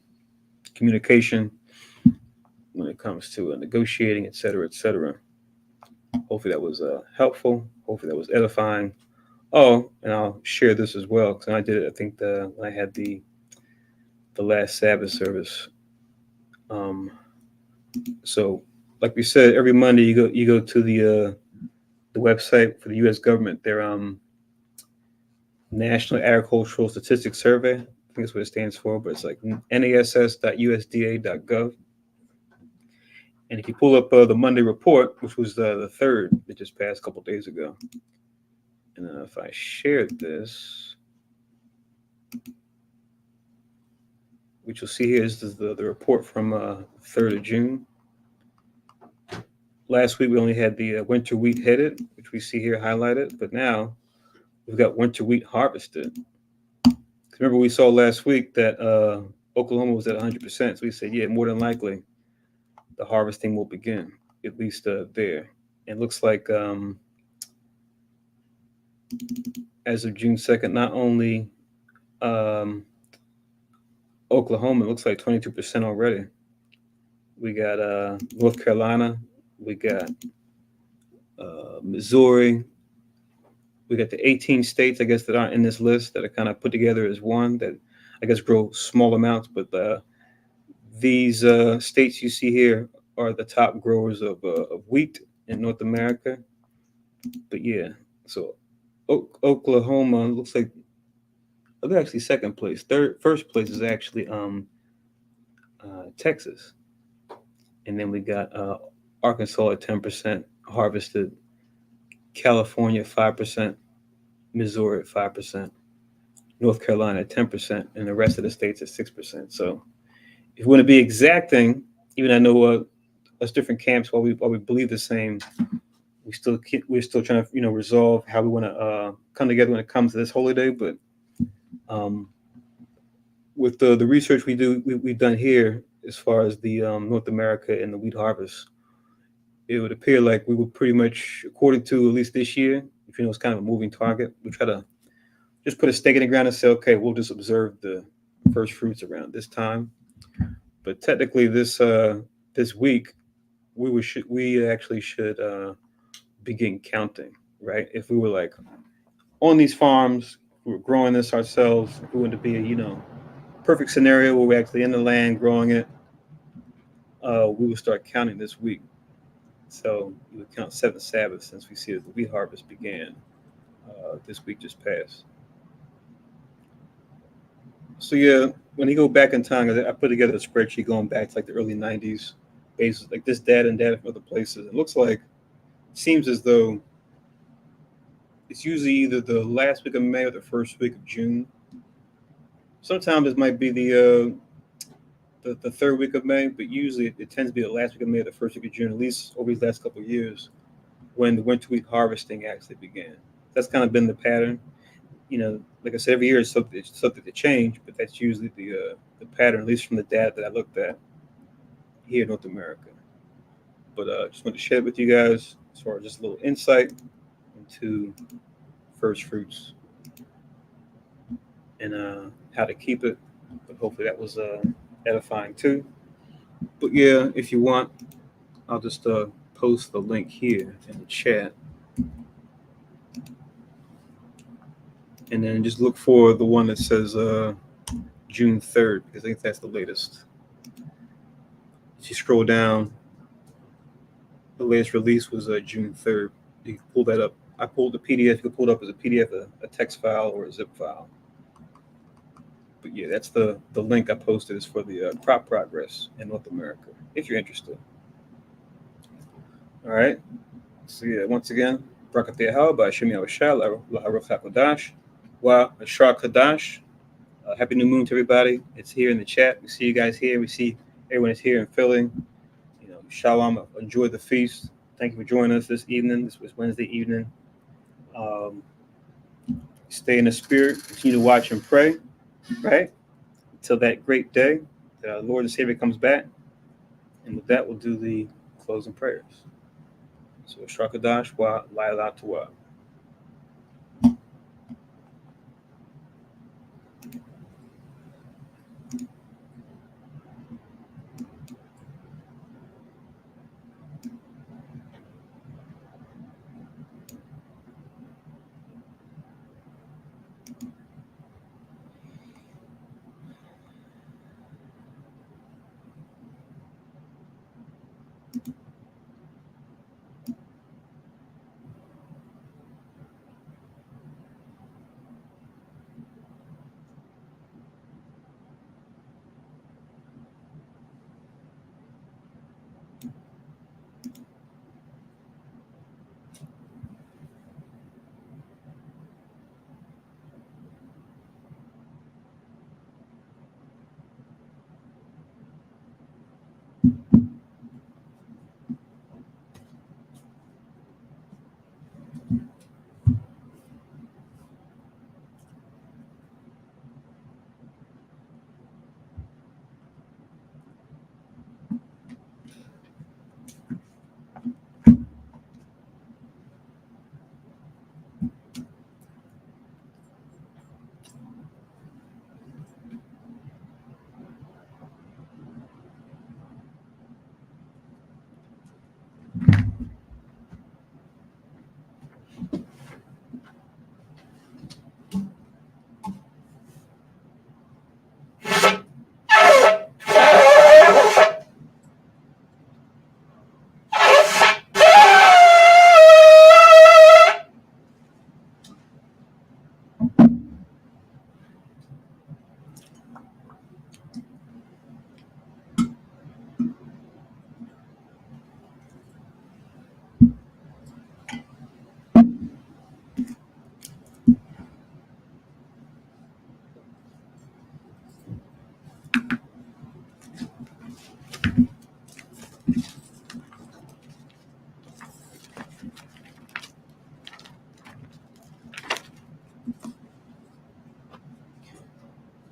communication, when it comes to negotiating, etc., etc. Hopefully that was helpful. Hopefully that was edifying. Oh, and I'll share this as well, because I did it, I think, when I had the last Sabbath service. So, like we said, every Monday you go to the website for the U.S. government, their National Agricultural Statistics Survey. I think that's what it stands for, but it's like nass.usda.gov. And if you pull up the Monday report, which was the 3rd that just passed a couple of days ago, and if I shared this, which you'll see here is the report from 3rd of June. Last week we only had the winter wheat headed, which we see here highlighted, but now we've got winter wheat harvested. Remember we saw last week that Oklahoma was at 100%, so we said, yeah, more than likely the harvesting will begin, at least there. It looks like as of June 2nd, not only Oklahoma, it looks like 22% already. We got North Carolina, we got Missouri, we got the 18 states, I guess, that aren't in this list that are kind of put together as one that I guess grow small amounts, but these states you see here are the top growers of wheat in North America. But yeah, so Oklahoma looks like they're actually second place. First place is actually Texas, and then we got Arkansas at 10% harvested, California 5%, Missouri at 5%. North Carolina at 10%, and the rest of the states at 6%. So if we want to be exacting, even I know us different camps, while we believe the same, we're still trying to resolve how we want to come together when it comes to this holiday. But um, with the research we've done here as far as the North America and the wheat harvest, it would appear like we were pretty much, according to at least this year, if it's kind of a moving target, we try to just put a stake in the ground and say, okay, we'll just observe the first fruits around this time. But technically, this week, we actually should begin counting, right? If we were like on these farms, we were growing this ourselves, if we wanted to be a perfect scenario where we're actually in the land growing it, we would start counting this week. So we would count 7 Sabbaths since we see that the wheat harvest began this week just passed. So yeah, when you go back in time, I put together a spreadsheet going back to like the early '90s, basis like this data and data from other places. It looks like, it seems as though it's usually either the last week of May or the first week of June. Sometimes it might be the third week of May, but usually it tends to be the last week of May or the first week of June, at least over these last couple of years, when the winter wheat harvesting actually began. That's kind of been the pattern. Like I said, every year it's subject to change, but that's usually the pattern, at least from the data that I looked at here in North America. But just wanted to share it with you guys as far as just a little insight into first fruits and how to keep it. But hopefully that was edifying too. But yeah, if you want, I'll just post the link here in the chat. And then just look for the one that says June 3rd, because I think that's the latest. If you scroll down, the latest release was June 3rd. You can pull that up. I pulled the PDF. You can pull it up as a PDF, a text file, or a zip file. But yeah, that's the link I posted is for the crop progress in North America, if you're interested. All right. So yeah, once again, Brakat Yahal by Shemi Awashal, Laharuch HaKodash, Wa Ashar Kadash. Happy New Moon to everybody. It's here in the chat. We see you guys here. We see everyone is here and filling. Shalom. Enjoy the feast. Thank you for joining us this evening. This was Wednesday evening. Stay in the spirit. Continue to watch and pray. Right until that great day that our Lord and Savior comes back. And with that, we'll do the closing prayers. So, Shrakadash wa Laila Tuwa.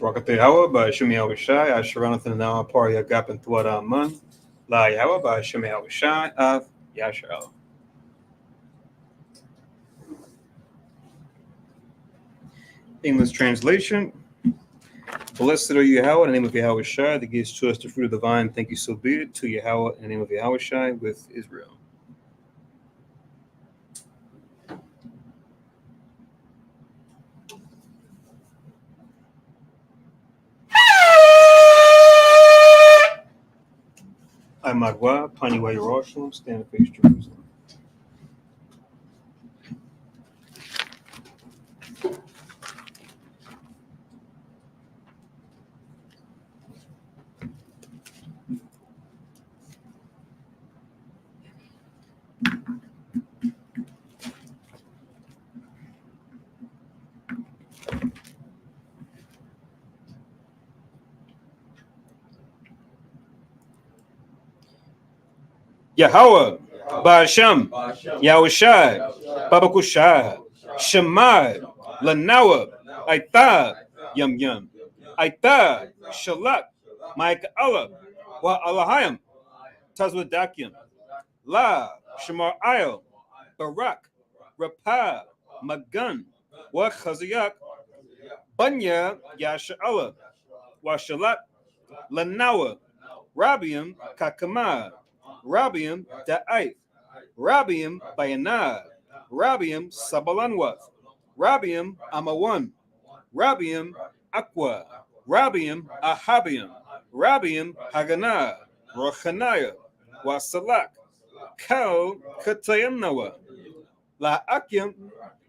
Brakate Hawa by Shumi Awashai, Asharanathan now Pari Agapin Thwada Man, La Yawa by Shumi Awashai of Yashar. English translation. Blessed are you, Yahweh, in the name of Yahweh Shai, that gives to us the fruit of the vine. Thank you, so be it, to Yahweh, in the name of Yahweh Shai, with Israel. I Magwa, Paniwa Yerushalayim, stand and face Jerusalem. Yahweh, Ba'asham, Yahushai, Babakushai, Shemai, Lanawa, Aita, Yum Yum, Aita, Shalak, Mike Allah, Wa Allahayim, Tazwadakim, La, Shamar Ayel, Barak, Rapah, Magun, Wa Chazayak, Banya, Yasha Allah, Wa Shalat, Lanawa, Rabiam, Kakama, Rabiam, Da'ait, Rabiam, Bayanah, Rabiam, Sabalanwath, Rabiam, Amawan, Rabiam, Aqua, Rabiam, Ahabiam, Rabiam, Haganah, Rochanaya, Wasalak, Kal, Katayanawa, La Akim,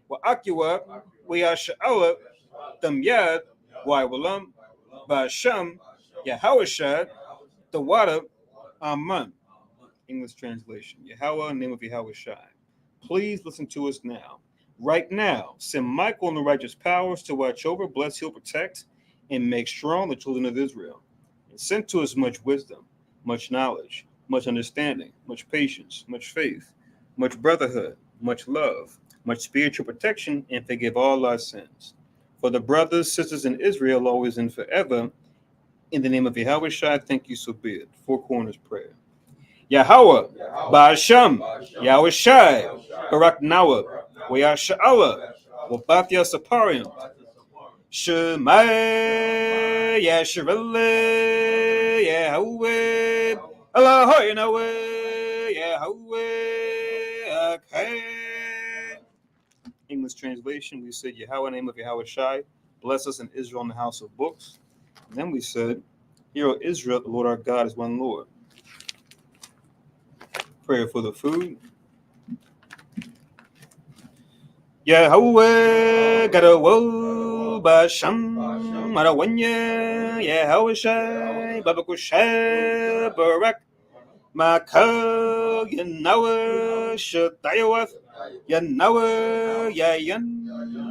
Wa Akiwa, Wayasha'ala, Damyad, Waiwalam, Basham, Yahawashad, Tawada, Aman. English translation. Yahweh, name of Yahweh Shai. Please listen to us now. Right now, send Michael and the righteous powers to watch over, bless, heal, protect, and make strong the children of Israel. And send to us much wisdom, much knowledge, much understanding, much patience, much faith, much brotherhood, much love, much spiritual protection, and forgive all our sins. For the brothers, sisters in Israel, always and forever, in the name of Yahweh Shai, thank you, so be it. Four corners prayer. Yahweh, Ba'asham, Yahweh Shai, Barak Nawa, Wayasha'ala, Wabathya Saparium, Shemai, Yasharele, Yahweh, Allah, Yahweh, Yahweh, okay. English translation, we said Yahweh, name of Yahweh Shai, bless us in Israel in the house of books. And then we said, Hear, O Israel, the Lord our God is one Lord. Prayer for the food. Yahweh, Gadawo, Basham, Marawanya, Yahweh Shai, Babakusha, Barak, Maka, Yanawa, Shatayawath, Yanawa, Yayan,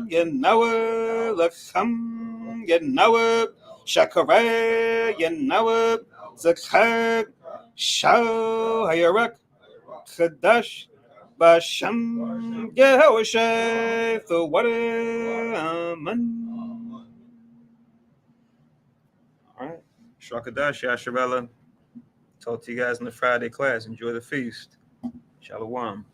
Yanawa, Lacham, Yanawa, Shakara, Yanawa, Zakhar, Shao, Hayarak, Kadash, Basham, Yahweh Shai, the water, Amen. All right. Shakadash, Yasharella. Talk to you guys in the Friday class. Enjoy the feast. Shalom.